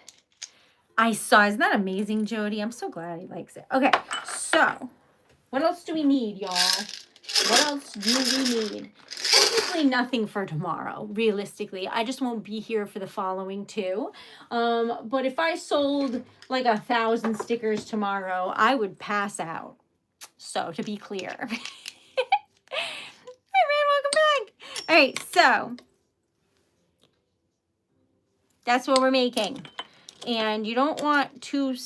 I saw, isn't that amazing, Jody? I'm so glad he likes it. Okay, so what else do we need, y'all? What else do we need? Technically nothing for tomorrow, realistically. I just won't be here for the following 2. But if I sold like 1,000 stickers tomorrow, I would pass out. So to be clear. Hey, man, welcome back. All right, so that's what we're making. And you don't want 2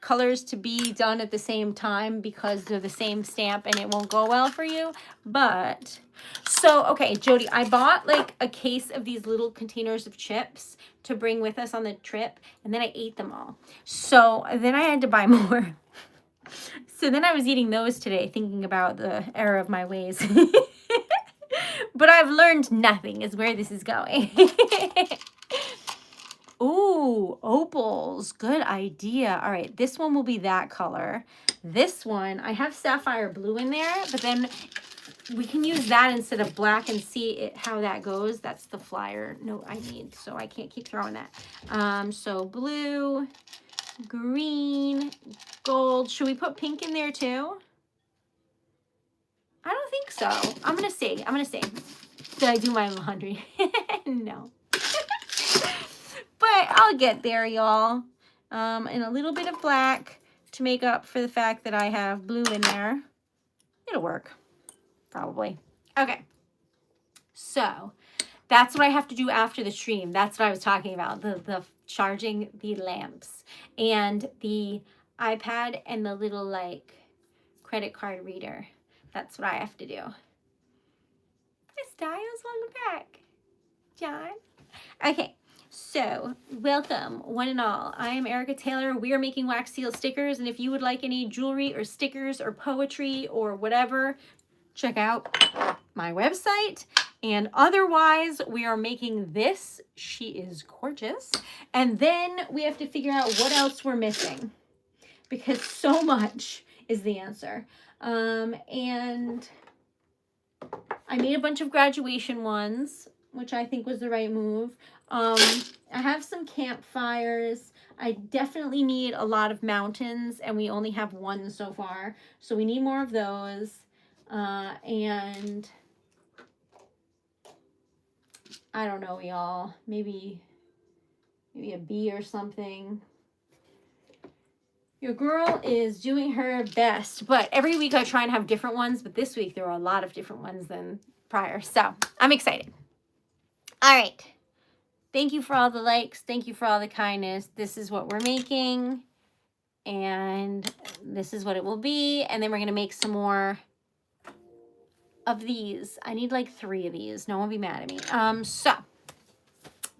colors to be done at the same time because they're the same stamp and it won't go well for you. But, so, okay, Jody, I bought like a case of these little containers of chips to bring with us on the trip, and then I ate them all. So then I had to buy more. So then I was eating those today, thinking about the error of my ways. But I've learned nothing is where this is going. Ooh, opals. Good idea. All right, this one will be that color. This one, I have sapphire blue in there, but then we can use that instead of black and see how that goes. That's the flyer note I need, so I can't keep throwing that. So blue, green, gold. Should we put pink in there too? I don't think so. I'm going to see. Did I do my laundry? No. But I'll get there, y'all. And a little bit of black to make up for the fact that I have blue in there. It'll work, probably. Okay. So that's what I have to do after the stream. That's what I was talking about, the charging the lamps and the iPad and the little like credit card reader. That's what I have to do. Hi, Styles, welcome back. John. Okay. So, welcome, one and all. I am Erica Taylor. We are making wax seal stickers, and if you would like any jewelry or stickers or poetry or whatever, check out my website. And otherwise, we are making this. She is gorgeous. And then we have to figure out what else we're missing, because so much is the answer. And I made a bunch of graduation ones, which I think was the right move. I have some campfires. I definitely need a lot of mountains, and we only have 1 so far. So we need more of those. And I don't know, y'all. Maybe a bee or something. Your girl is doing her best, but every week I try and have different ones, but this week there were a lot of different ones than prior. So I'm excited. All right. Thank you for all the likes. Thank you for all the kindness. This is what we're making. And this is what it will be. And then we're going to make some more of these. I need like 3 of these. No one will be mad at me. So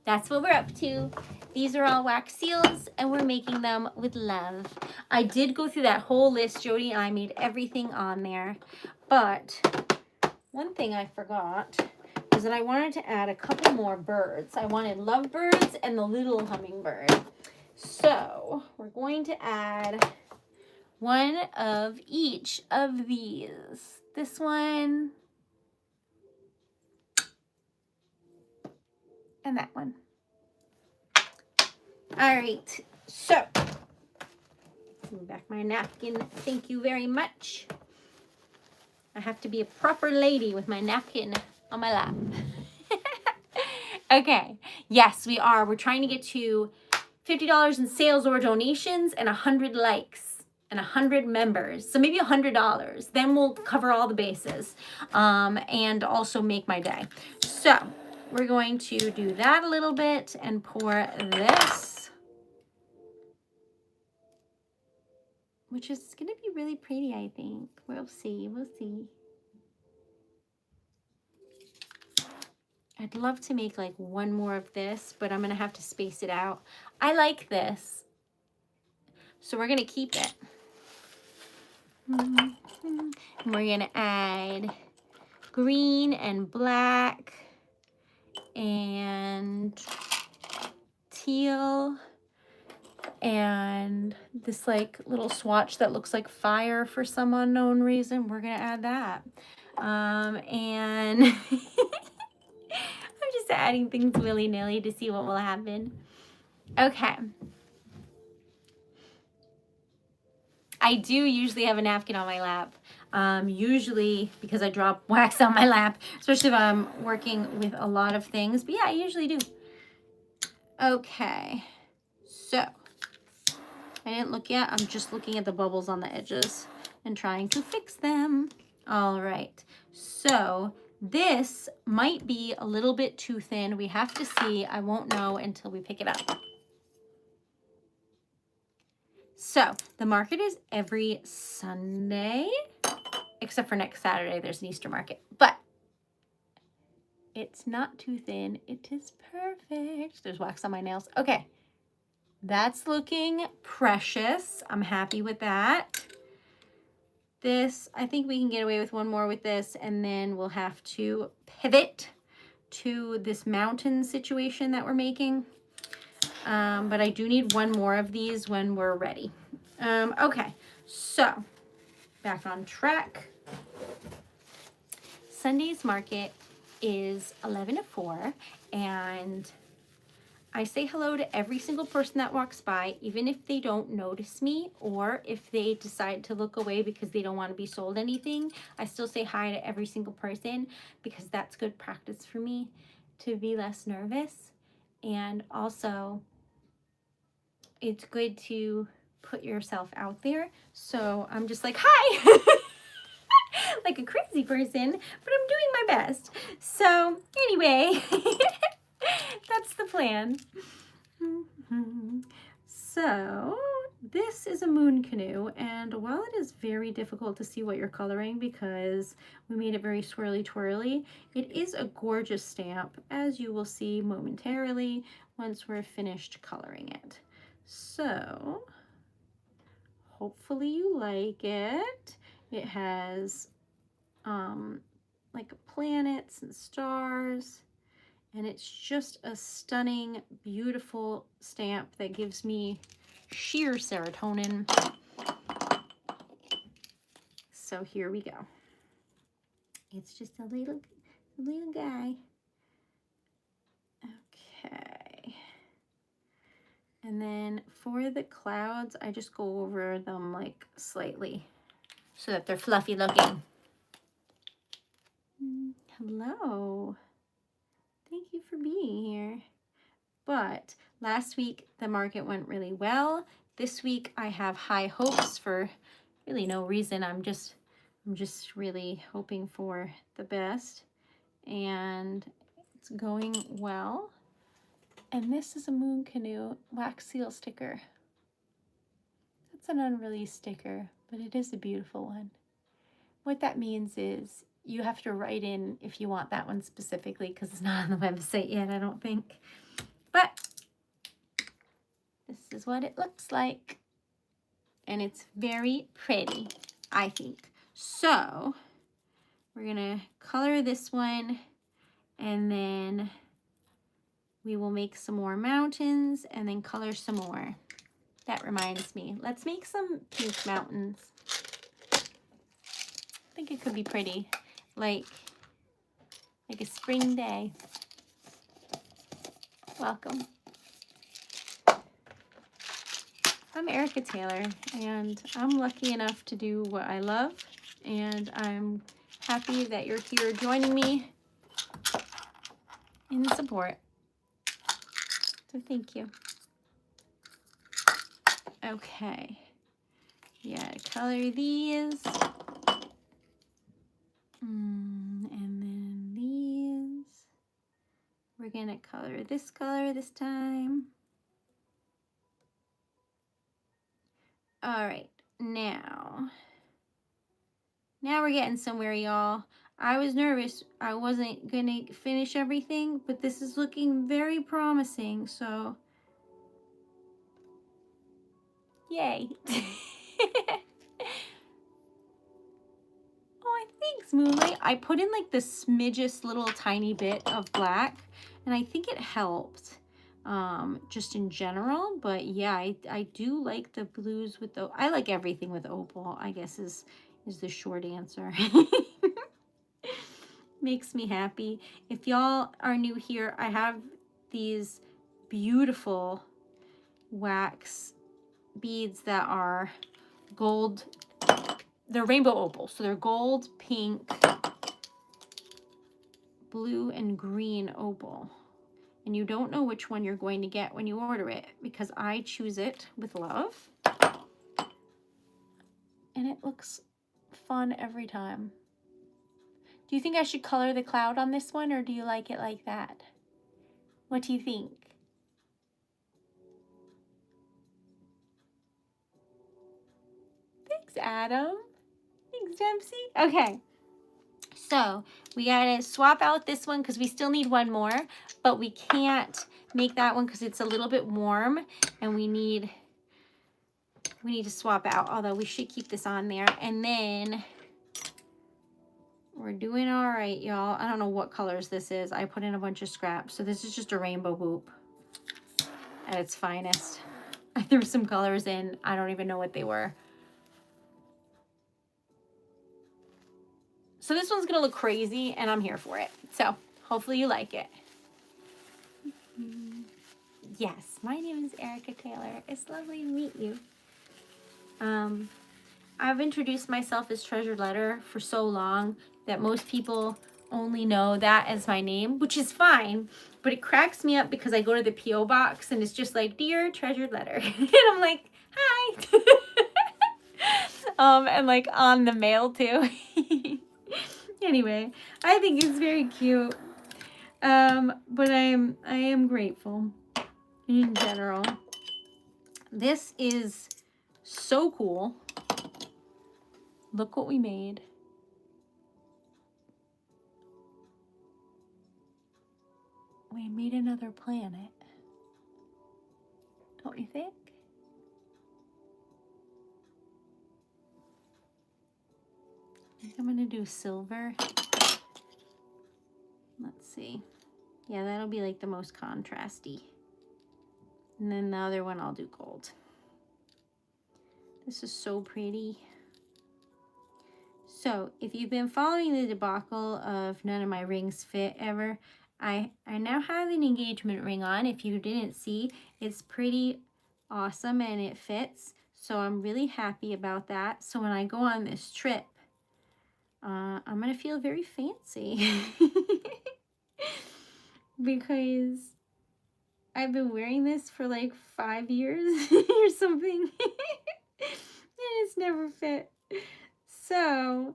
that's what we're up to. These are all wax seals, and we're making them with love. I did go through that whole list, Jody, and I made everything on there. But one thing I forgot is that I wanted to add a couple more birds. I wanted lovebirds and the little hummingbird. So we're going to add one of each of these. This one and that one. All right, so move back my napkin. Thank you very much. I have to be a proper lady with my napkin on my lap. Okay, yes, we are. We're trying to get to $50 in sales or donations and 100 likes and 100 members. So maybe $100. Then we'll cover all the bases and also make my day. So we're going to do that a little bit and pour this, which is going to be really pretty, I think. We'll see. We'll see. I'd love to make like one more of this, but I'm going to have to space it out. I like this, so we're going to keep it. And we're going to add green and black and teal and this like little swatch that looks like fire for some unknown reason. We're going to add that. And I'm just adding things willy-nilly to see what will happen. Okay. I do usually have a napkin on my lap. Usually because I drop wax on my lap, especially if I'm working with a lot of things. But yeah, I usually do. Okay. So I didn't look yet. I'm just looking at the bubbles on the edges and trying to fix them. All right. So this might be a little bit too thin. We have to see. I won't know until we pick it up. So the market is every Sunday, except for next Saturday, there's an Easter market. But it's not too thin. It is perfect. There's wax on my nails. Okay. That's looking precious. I'm happy with that. This, I think we can get away with one more with this, and then we'll have to pivot to this mountain situation that we're making. But I do need one more of these when we're ready. Okay, so back on track. Sunday's market is 11 to 4, and I say hello to every single person that walks by, even if they don't notice me or if they decide to look away because they don't want to be sold anything. I still say hi to every single person because that's good practice for me to be less nervous. And also, it's good to put yourself out there. So I'm just like, hi, like a crazy person, but I'm doing my best. So anyway, that's the plan. So this is a moon canoe, and while it is very difficult to see what you're coloring because we made it very swirly twirly, it is a gorgeous stamp, as you will see momentarily once we're finished coloring it. So hopefully you like it. It has like planets and stars, and it's just a stunning, beautiful stamp that gives me sheer serotonin. So here we go. It's just a little guy. Okay. And then for the clouds, I just go over them like slightly so that they're fluffy looking. Hello. Thank you for being here. But last week the market went really well. This week I have high hopes for really no reason. I'm just really hoping for the best, and it's going well. And this is a Moon Canoe wax seal sticker. It's an unreleased sticker, but it is a beautiful one. What that means is you have to write in if you want that one specifically, because it's not on the website yet, I don't think. But this is what it looks like. And it's very pretty, I think. So we're gonna color this one, and then we will make some more mountains and then color some more. That reminds me, let's make some pink mountains. I think it could be pretty, like a spring day. Welcome. I'm Erica Taylor, and I'm lucky enough to do what I love, and I'm happy that you're here joining me in support. So thank you. Okay. Yeah, color these. And then these. We're gonna color this color this time. All right, now we're getting somewhere, y'all. I was nervous I wasn't gonna finish everything, but this is looking very promising, so yay. Oh, thanks, Moonlight. I put in like the smidgest little tiny bit of black, and I think it helped. Just in general, but yeah, I do like the blues with the, I like everything with opal, I guess is the short answer. Makes me happy. If y'all are new here, I have these beautiful wax beads that are gold. They're rainbow opal, so they're gold, pink, blue, and green opal. And you don't know which one you're going to get when you order it, because I choose it with love. And it looks fun every time. Do you think I should color the cloud on this one, or do you like it like that? What do you think? Thanks, Adam. Thanks, Dempsey. Okay. So we gotta swap out this one because we still need one more, but we can't make that one because it's a little bit warm, and we need to swap out, although we should keep this on there. And then we're doing all right, y'all. I don't know what colors this is. I put in a bunch of scraps. So this is just a rainbow boop at its finest. I threw some colors in. I don't even know what they were. So this one's gonna look crazy, and I'm here for it. So hopefully you like it. Yes, my name is Erica Taylor. It's lovely to meet you. I've introduced myself as Treasured Letter for so long that most people only know that as my name, which is fine, but it cracks me up because I go to the P.O. box and it's just like, Dear Treasured Letter. And I'm like, hi. And like on the mail too. Anyway, I think it's very cute. But I am grateful in general. This is so cool. Look what we made. We made another planet. Don't you think? I think I'm gonna do silver. Let's see. Yeah, that'll be like the most contrasty. And then the other one I'll do gold. This is so pretty. So if you've been following the debacle of none of my rings fit ever, I now have an engagement ring on. If you didn't see, it's pretty awesome and it fits. So I'm really happy about that. So when I go on this trip, I'm gonna feel very fancy because I've been wearing this for like 5 years or something and it's never fit. So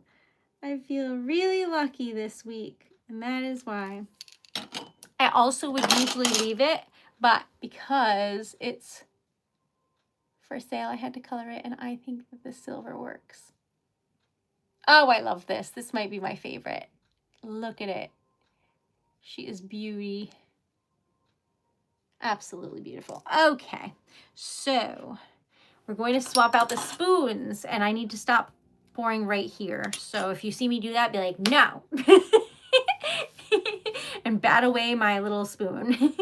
I feel really lucky this week, and that is why. I also would usually leave it, but because it's for sale, I had to color it, and I think that the silver works. Oh, I love this. This might be my favorite. Look at it. She is beauty. Absolutely beautiful. Okay, so we're going to swap out the spoons, and I need to stop pouring right here. So if you see me do that, be like, no. And bat away my little spoon.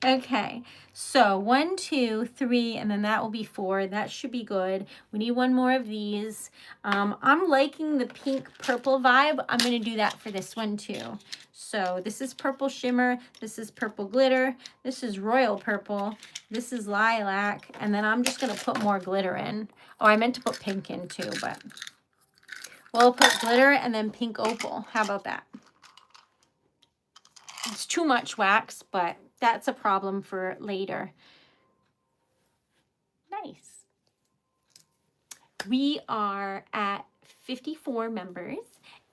Okay, so 1, 2, 3, and then that will be 4. That should be good. We need one more of these. I'm liking the pink purple vibe. I'm going to do that for this one too. So this is purple shimmer. This is purple glitter. This is royal purple. This is lilac. And then I'm just going to put more glitter in. Oh, I meant to put pink in too, but we'll put glitter and then pink opal. How about that? It's too much wax, but that's a problem for later. Nice. We are at 54 members,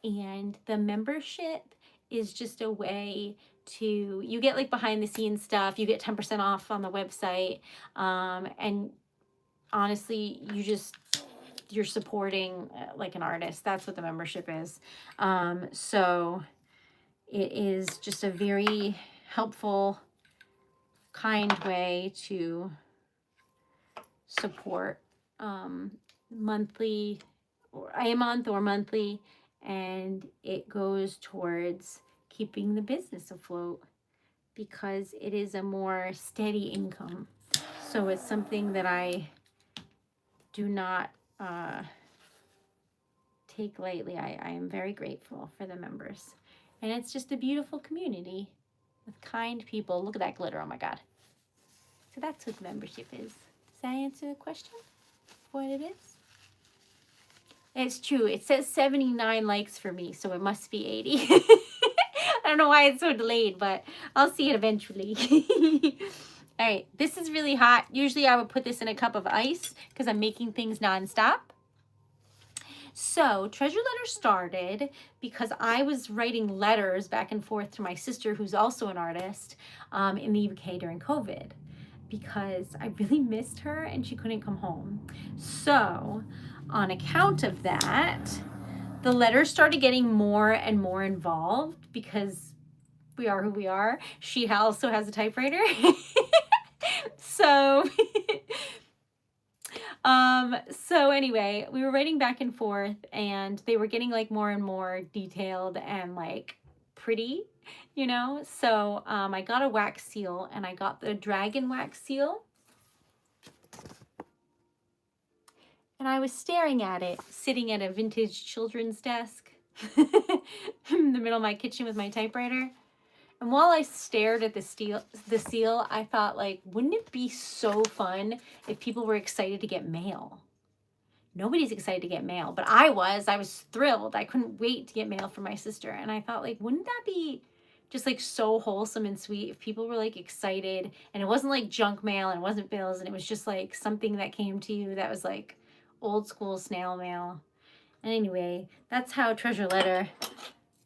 and the membership is just a way to, you get like behind the scenes stuff, you get 10% off on the website, and honestly, you're supporting like an artist. That's what the membership is. So it is just a very helpful, kind way to support monthly or a month or monthly, and it goes towards keeping the business afloat because it is a more steady income. So it's something that I do not take lightly. I am very grateful for the members, and it's just a beautiful community with kind people. Look at that glitter. Oh my God. So that's what the membership is. Does that answer the question? What it is? It's true. It says 79 likes for me, so it must be 80. I don't know why it's so delayed, but I'll see it eventually. All right, this is really hot. Usually I would put this in a cup of ice because I'm making things nonstop. So TreasuredLetter started because I was writing letters back and forth to my sister, who's also an artist, in the UK during COVID, because I really missed her and she couldn't come home. So on account of that, the letters started getting more and more involved because we are who we are. She also has a typewriter. So so anyway, we were writing back and forth, and they were getting like more and more detailed and like pretty, you know. So I got a wax seal, and I got the dragon wax seal, and I was staring at it sitting at a vintage children's desk in the middle of my kitchen with my typewriter. And while I stared at the seal, I thought, like, wouldn't it be so fun if people were excited to get mail? Nobody's excited to get mail, but I was thrilled. I couldn't wait to get mail from my sister. And I thought, like, wouldn't that be just like so wholesome and sweet if people were like excited, and it wasn't like junk mail and it wasn't bills, and it was just like something that came to you that was like old school snail mail. And anyway, that's how TreasuredLetter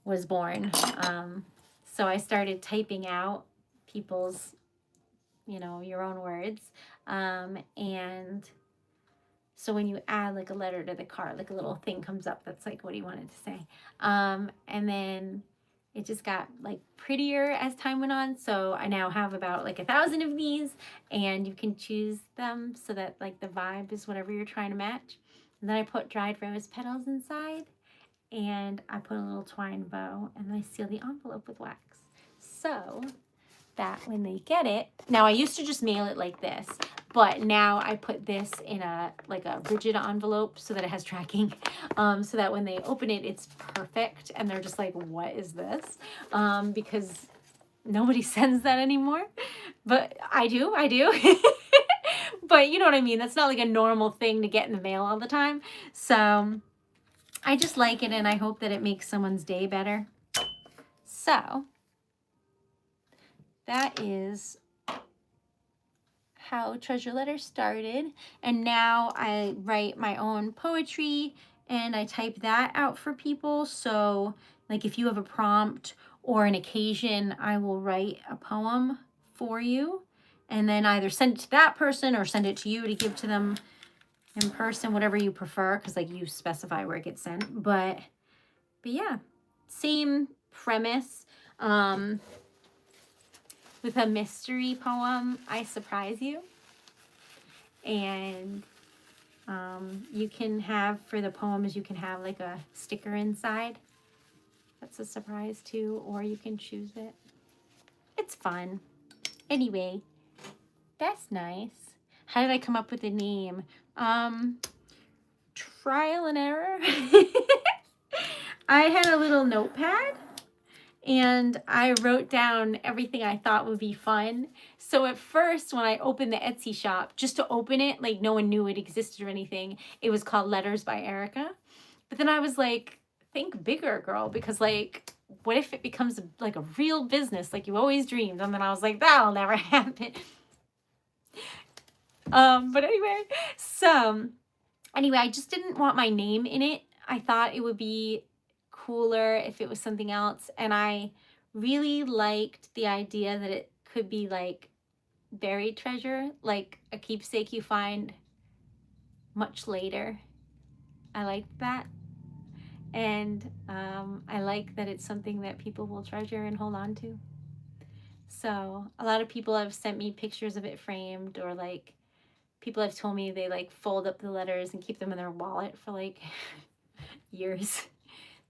was born. So I started typing out people's, you know, your own words. And so when you add like a letter to the card, like a little thing comes up that's like what he wanted to say. And then it just got like prettier as time went on. So I now have about like 1,000 of these, and you can choose them so that like the vibe is whatever you're trying to match. And then I put dried rose petals inside, and I put a little twine bow, and I seal the envelope with wax. So that when they get it, now I used to just mail it like this, but now I put this in a like a rigid envelope so that it has tracking, so that when they open it, it's perfect, and they're just like, what is this? Because nobody sends that anymore, but I do. But you know what I mean? That's not like a normal thing to get in the mail all the time. So I just like it, and I hope that it makes someone's day better. So that is how TreasuredLetter started. And now I write my own poetry, and I type that out for people. So like if you have a prompt or an occasion, I will write a poem for you, and then either send it to that person or send it to you to give to them in person, whatever you prefer, because like you specify where it gets sent. But yeah, same premise. With a mystery poem, I surprise you. And you can have, for the poems, you can have like a sticker inside. That's a surprise too, or you can choose it. It's fun. Anyway, that's nice. How did I come up with the name? Trial and error. I had a little notepad and I wrote down everything I thought would be fun. So at first, when I opened the Etsy shop, just to open it, like no one knew it existed or anything, it was called Letters by Erica. But then I was like, think bigger, girl, because like, what if it becomes like a real business like you always dreamed? And then I was like, that'll never happen. But anyway, I just didn't want my name in it. I thought it would be cooler if it was something else. And I really liked the idea that it could be like buried treasure, like a keepsake you find much later. I liked that. And I like that it's something that people will treasure and hold on to. So a lot of people have sent me pictures of it framed, or like people have told me they like fold up the letters and keep them in their wallet for like years.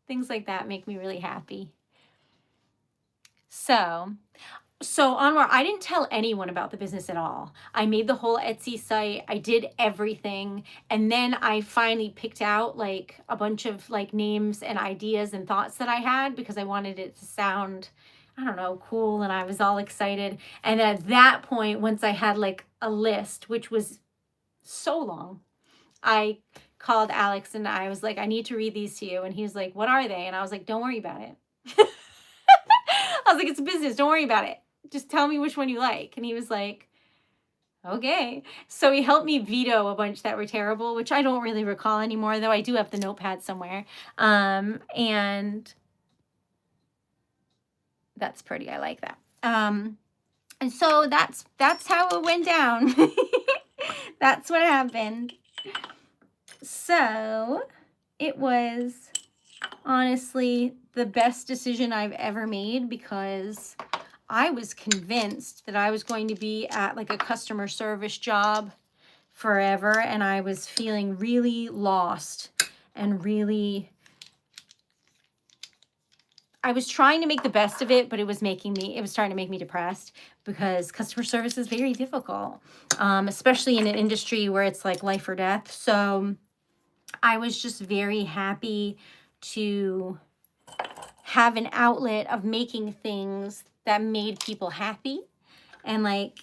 Things like that make me really happy. So onward, I didn't tell anyone about the business at all. I made the whole Etsy site. I did everything. And then I finally picked out like a bunch of like names and ideas and thoughts that I had, because I wanted it to sound, I don't know, cool. And I was all excited. And at that point, once I had like a list, which was so long, I called Alex and I was like, I need to read these to you. And he was like, what are they? And I was like, don't worry about it. I was like, it's a business. Don't worry about it. Just tell me which one you like. And he was like, okay. So he helped me veto a bunch that were terrible, which I don't really recall anymore, though I do have the notepad somewhere. And that's pretty. I like that. And so that's how it went down. That's what happened. So it was honestly the best decision I've ever made, because I was convinced that I was going to be at like a customer service job forever, and I was feeling really lost and really, I was trying to make the best of it, but it was starting to make me depressed, because customer service is very difficult, especially in an industry where it's like life or death. So I was just very happy to have an outlet of making things that made people happy. And like,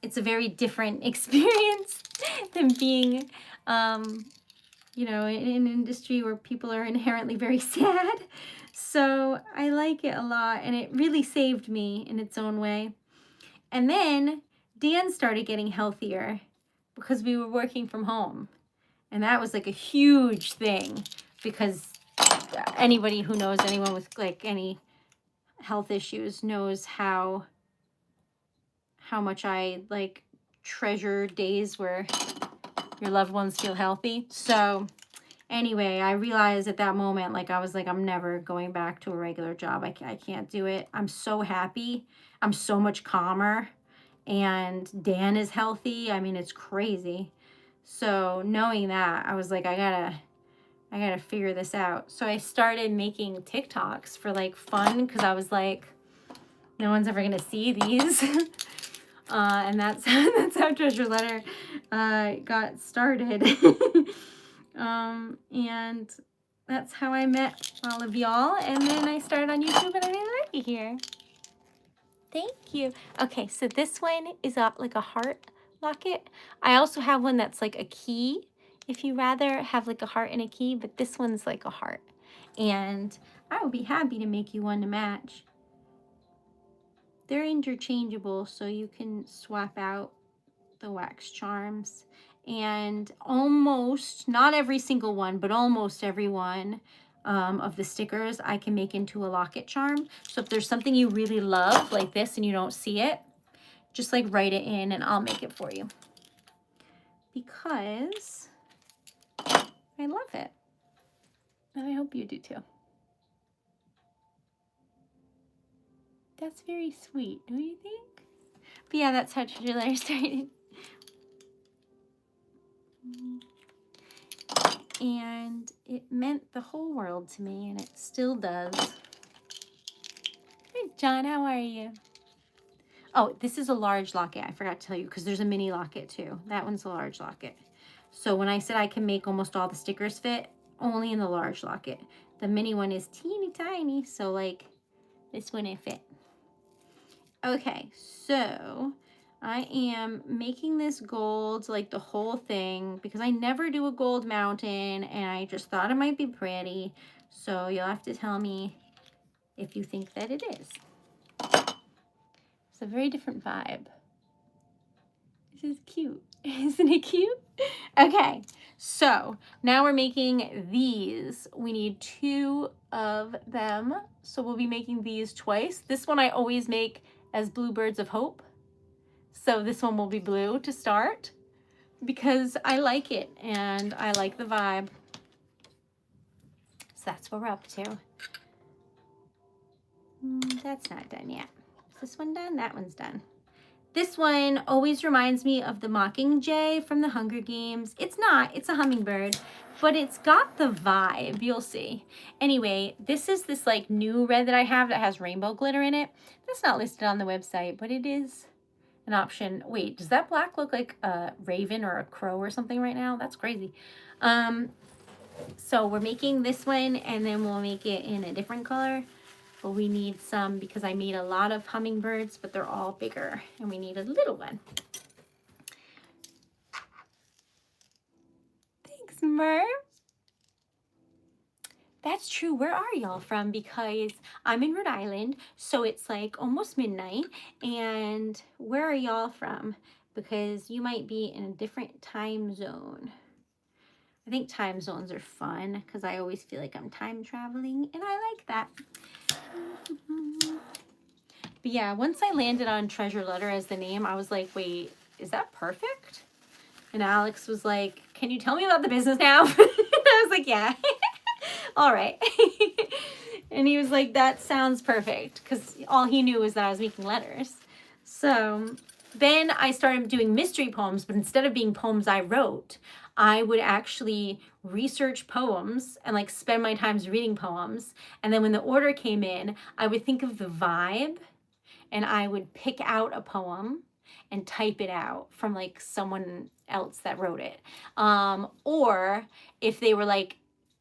it's a very different experience than being, you know, in an industry where people are inherently very sad. So I like it a lot, and it really saved me in its own way. And then Dan started getting healthier because we were working from home. And that was like a huge thing, because anybody who knows anyone with like any health issues knows how much I like treasure days where your loved ones feel healthy. So anyway, I realized at that moment, like I was like, I'm never going back to a regular job. I can't do it. I'm so happy. I'm so much calmer. And Dan is healthy. I mean, it's crazy. So knowing that, I was like, I gotta figure this out. So I started making TikToks for like fun, because I was like, no one's ever gonna see these. And that's how Treasure Letter got started. And that's how I met all of y'all. And then I started on YouTube, and I'm already here. Thank you. Okay, so this one is like a heart locket. I also have one that's like a key, if you rather have like a heart and a key, but this one's like a heart. And I would be happy to make you one to match. They're interchangeable, so you can swap out the wax charms. And almost, not every single one, but almost every one of the stickers I can make into a locket charm. So if there's something you really love like this and you don't see it, just like write it in and I'll make it for you. Because I love it. And I hope you do too. That's very sweet, don't you think? But yeah, that's how TreasuredLetter started. And it meant the whole world to me, and it still does. Hey, John, how are you? Oh, this is a large locket. I forgot to tell you, because there's a mini locket too. That one's a large locket. So when I said I can make almost all the stickers fit, only in the large locket. The mini one is teeny tiny, so like this wouldn't fit. Okay, so I am making this gold, like the whole thing, because I never do a gold mountain and I just thought it might be pretty. So you'll have to tell me if you think that it is. It's a very different vibe. This is cute. Isn't it cute? Okay, so now we're making these. We need 2 of them. So we'll be making these twice. This one I always make as Bluebirds of Hope. So this one will be blue to start because I like it and I like the vibe. So that's what we're up to. That's not done yet. Is this one done? That one's done. This one always reminds me of the Mockingjay from the Hunger Games. It's not, it's a hummingbird, but it's got the vibe, you'll see. Anyway, this is this like new red that I have that has rainbow glitter in it. That's not listed on the website, but it is an option. Wait, does that black look like a raven or a crow or something right now? That's crazy. So we're making this one and then we'll make it in a different color. But we need some because I made a lot of hummingbirds, but they're all bigger and we need a little one. Thanks, Merv. That's true. Where are y'all from? Because I'm in Rhode Island, so it's like almost midnight. And where are y'all from? Because you might be in a different time zone. I think time zones are fun because I always feel like I'm time traveling and I like that. But yeah, once I landed on TreasuredLetter as the name, I was like, wait, is that perfect? And Alex was like, can you tell me about the business now? And I was like, yeah. All right. And he was like, that sounds perfect, because all he knew was that I was making letters. So then I started doing mystery poems, but instead of being poems I wrote, I would actually research poems and like spend my time reading poems. And then when the order came in, I would think of the vibe and I would pick out a poem and type it out from like someone else that wrote it. Or if they were like,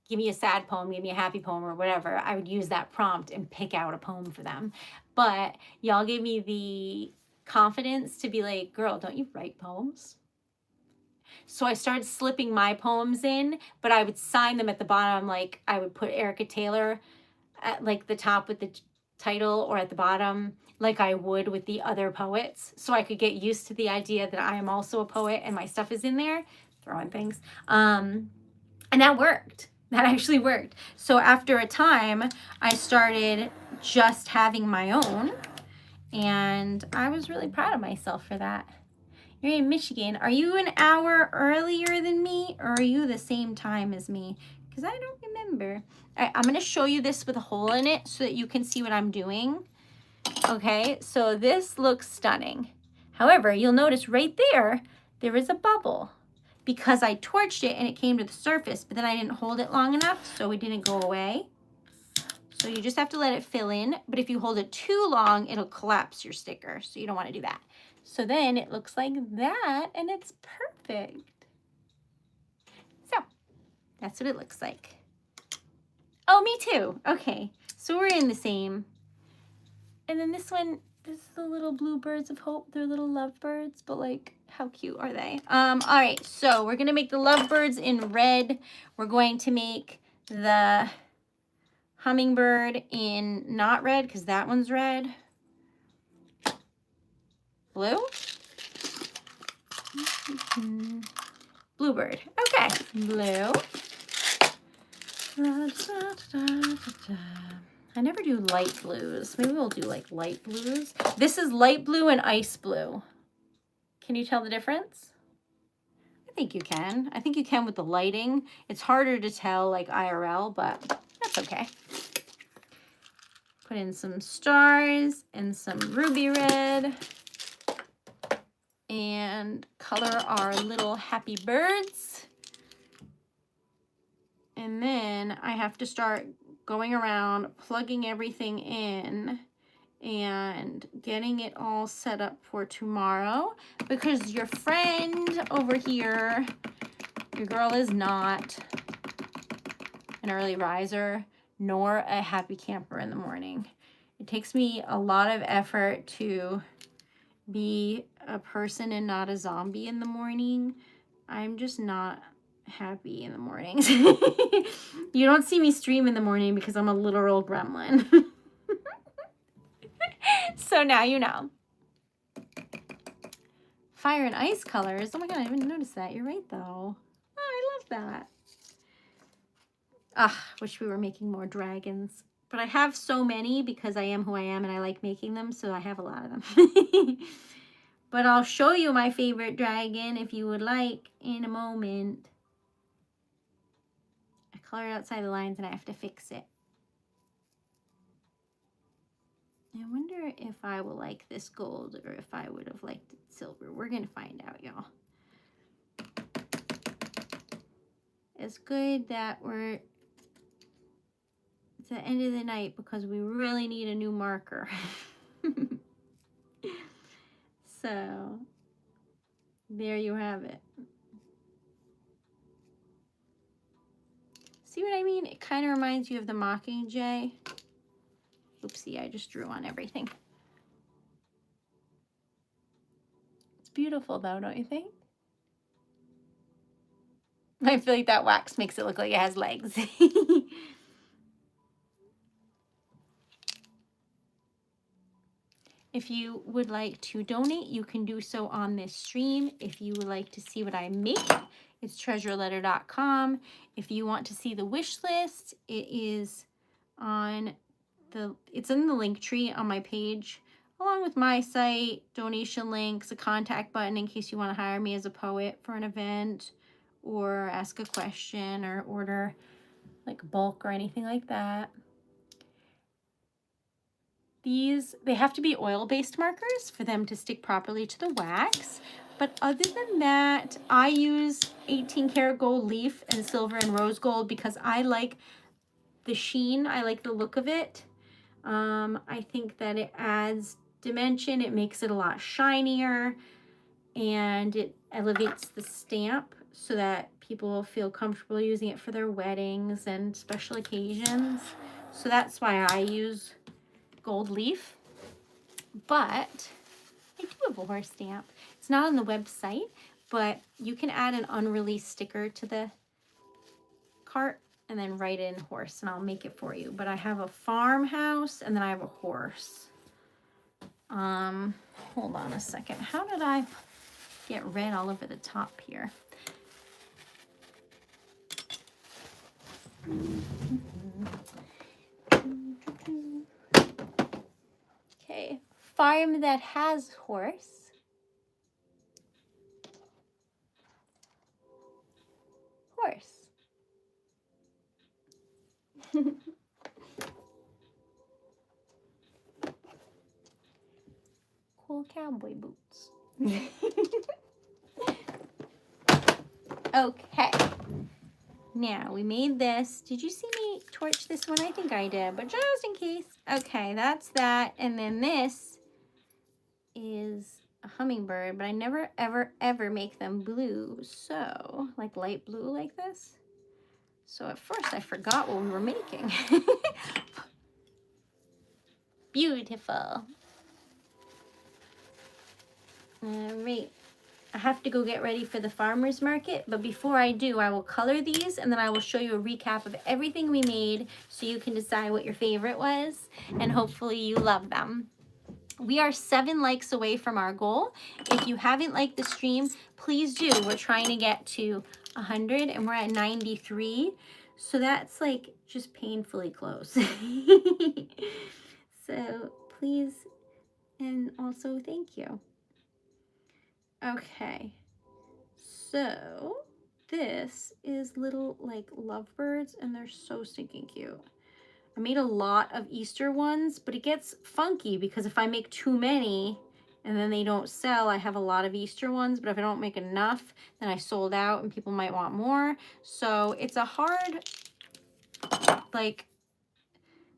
give me a sad poem, give me a happy poem or whatever, I would use that prompt and pick out a poem for them. But y'all gave me the confidence to be like, girl, don't you write poems? So I started slipping my poems in, but I would sign them at the bottom. Like I would put Erica Taylor at like the top with the title or at the bottom, like I would with the other poets. So I could get used to the idea that I am also a poet and my stuff is in there, throwing things. And that worked. That actually worked. So after a time, I started just having my own. And I was really proud of myself for that. You're in Michigan. Are you an hour earlier than me or are you the same time as me? Because I don't remember. All right, I'm going to show you this with a hole in it so that you can see what I'm doing. Okay, so this looks stunning. However, you'll notice right there, there is a bubble because I torched it and it came to the surface, but then I didn't hold it long enough, so it didn't go away. So you just have to let it fill in, but if you hold it too long, it'll collapse your sticker, so you don't want to do that. So then it looks like that, and it's perfect. So that's what it looks like. Oh, me too. Okay, so we're in the same. And then this one, this is the little Bluebirds of Hope. They're little lovebirds, but like, how cute are they? All right, so we're gonna make the lovebirds in red. We're going to make the hummingbird in not red, because that one's red. Blue? Bluebird. Okay, blue. I never do light blues. Maybe we'll do like light blues. This is light blue and ice blue. Can you tell the difference? I think you can. I think you can with the lighting. It's harder to tell like IRL, but that's okay. Put in some stars and some ruby red. And color our little happy birds. And then I have to start going around, plugging everything in and getting it all set up for tomorrow, because your friend over here, your girl, is not an early riser nor a happy camper in the morning. It takes me a lot of effort to be a person and not a zombie in the morning. I'm just not happy in the mornings. You don't see me stream in the morning because I'm a literal gremlin. So now you know. Fire and ice colors. Oh my god, I didn't notice that. You're right though. Oh, I love that. Ah, wish we were making more dragons. But I have so many because I am who I am and I like making them, so I have a lot of them. But I'll show you my favorite dragon if you would like in a moment. I colored outside the lines and I have to fix it. I wonder if I will like this gold or if I would have liked it silver. We're going to find out, y'all. It's good that we're at the end of the night because we really need a new marker. So, there you have it. See what I mean? It kind of reminds you of the Mockingjay. Oopsie, I just drew on everything. It's beautiful though, don't you think? I feel like that wax makes it look like it has legs. If you would like to donate, you can do so on this stream. If you would like to see what I make, it's TreasuredLetter.com. If you want to see the wish list, it is on it's in the link tree on my page, along with my site, donation links, a contact button in case you want to hire me as a poet for an event or ask a question or order like bulk or anything like that. These, they have to be oil-based markers for them to stick properly to the wax. But other than that, I use 18 karat gold leaf and silver and rose gold because I like the sheen. I like the look of it. I think that it adds dimension. It makes it a lot shinier and it elevates the stamp so that people will feel comfortable using it for their weddings and special occasions. So that's why I use gold leaf. But I do have a horse stamp. It's not on the website, but you can add an unreleased sticker to the cart and then write in horse and I'll make it for you. But I have a farmhouse and then I have a horse. Hold on a second. How did I get red all over the top here? Okay, farm that has horse. Horse. Cool cowboy boots. Okay. Now, we made this. Did you see me torch this one? I think I did, but just in case. Okay, that's that. And then this is a hummingbird, but I never, ever, ever make them blue. So, like light blue like this. So at first I forgot what we were making. Beautiful. All right. I have to go get ready for the farmer's market, but before I do, I will color these and then I will show you a recap of everything we made so you can decide what your favorite was and hopefully you love them. We are 7 likes away from our goal. If you haven't liked the stream, please do. We're trying to get to 100 and we're at 93. So that's like just painfully close. So please, and also thank you. Okay, so this is little like lovebirds, and they're so stinking cute. I made a lot of Easter ones, but it gets funky because if I make too many and then they don't sell, I have a lot of Easter ones, but if I don't make enough, then I sold out and people might want more. So it's a hard, like,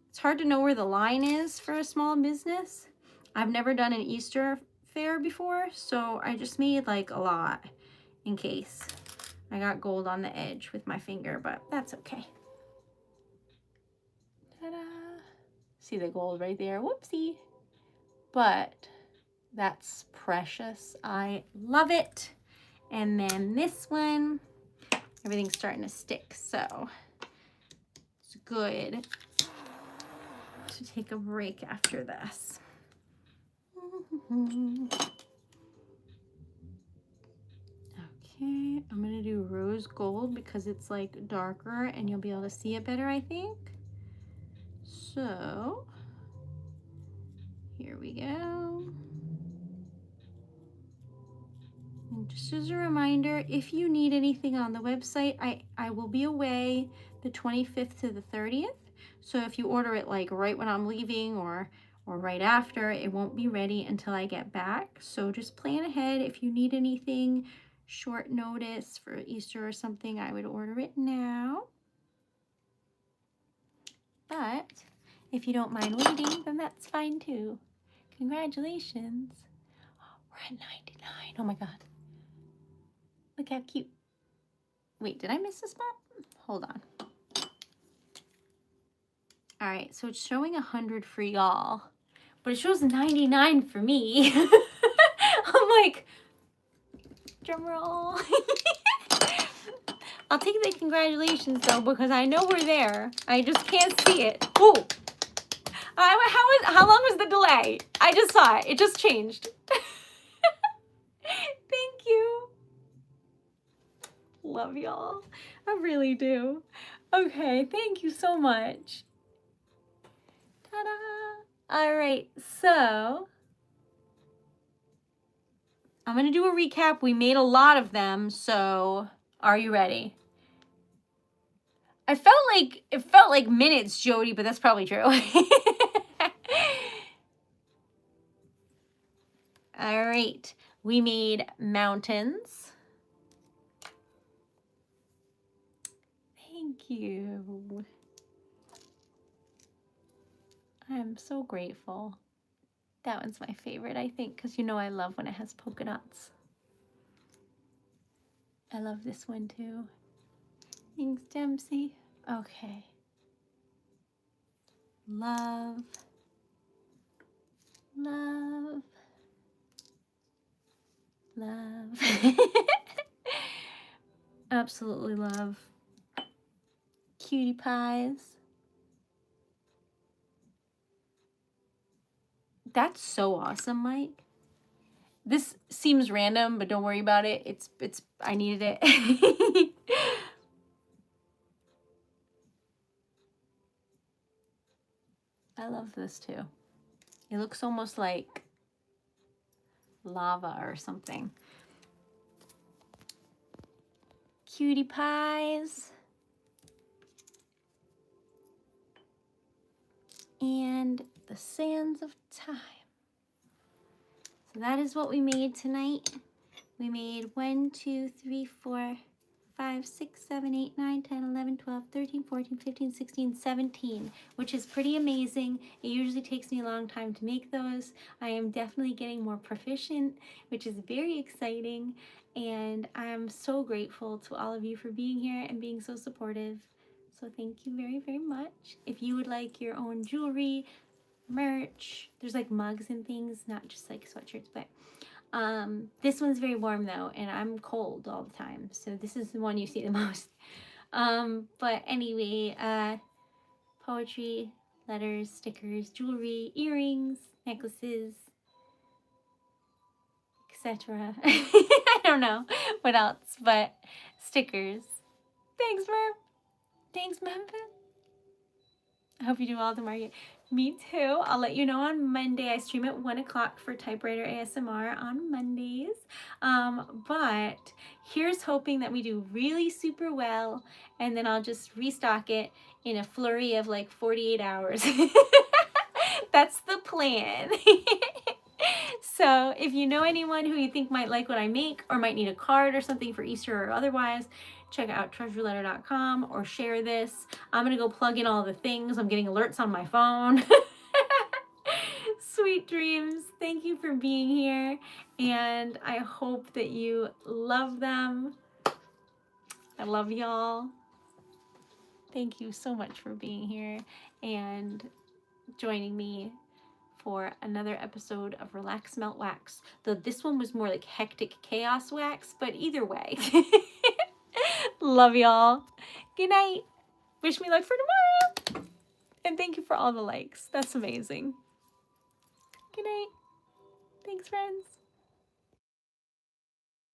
it's hard to know where the line is for a small business. I've never done an Easter fair before, so I just made like a lot in case. I got gold on the edge with my finger, but that's okay. Ta-da! See the gold right there, whoopsie. But that's precious. I love it. And then this one, everything's starting to stick, so it's good to take a break after this. Okay, I'm gonna do rose gold because it's like darker and you'll be able to see it better, I think. So here we go. And just as a reminder, if you need anything on the website, I will be away the 25th to the 30th. So if you order it like right when I'm leaving or right after, it won't be ready until I get back. So just plan ahead. If you need anything short notice for Easter or something, I would order it now. But if you don't mind waiting, then that's fine too. Congratulations. We're at 99. Oh my God. Look how cute. Wait, did I miss a spot? Hold on. All right, so it's showing 100 for y'all, but it shows 99 for me. I'm like, drum roll. I'll take the congratulations though, because I know we're there. I just can't see it. Ooh. How long was the delay? I just saw it. It just changed. Thank you. Love y'all. I really do. Okay, thank you so much. Ta-da! All right, so I'm going to do a recap. We made a lot of them, so are you ready? It felt like minutes, Jody, but that's probably true. All right, we made mountains. Thank you. I'm so grateful. That one's my favorite, I think, because you know I love when it has polka dots. I love this one too. Thanks, Dempsey. Okay. Love. Love. Love. Absolutely love. Cutie pies. That's so awesome, Mike. This seems random, but don't worry about it. It's I needed it. I love this too. It looks almost like lava or something. Cutie pies. And the sands of time. So that is what we made tonight. We made 1, 2, 3, 4, 5, 6, 7, 8, 9, 10, 11, 12, 13, 14, 15, 16, 17, which is pretty amazing. It usually takes me a long time to make those. I am definitely getting more proficient, which is very exciting. And I'm so grateful to all of you for being here and being so supportive. So thank you very, very much. If you would like your own jewelry, merch, there's like mugs and things, not just like sweatshirts, but this one's very warm though, and I'm cold all the time, so this is the one you see the most. But anyway, poetry, letters, stickers, jewelry, earrings, necklaces, etc. I don't know what else, but stickers. Thanks, Merv. Thanks, Memphis. I hope you do well tomorrow. Me too. I'll let you know on Monday. I stream at 1 o'clock for Typewriter ASMR on Mondays. But here's hoping that we do really super well, and then I'll just restock it in a flurry of like 48 hours. That's the plan. So if you know anyone who you think might like what I make or might need a card or something for Easter or otherwise, check out TreasuredLetter.com or share this. I'm going to go plug in all the things. I'm getting alerts on my phone. Sweet dreams. Thank you for being here, and I hope that you love them. I love y'all. Thank you so much for being here and joining me for another episode of Relax Melt Wax. Though this one was more like hectic chaos wax, but either way. Love y'all. Good night. Wish me luck for tomorrow. And thank you for all the likes. That's amazing. Good night. Thanks, friends.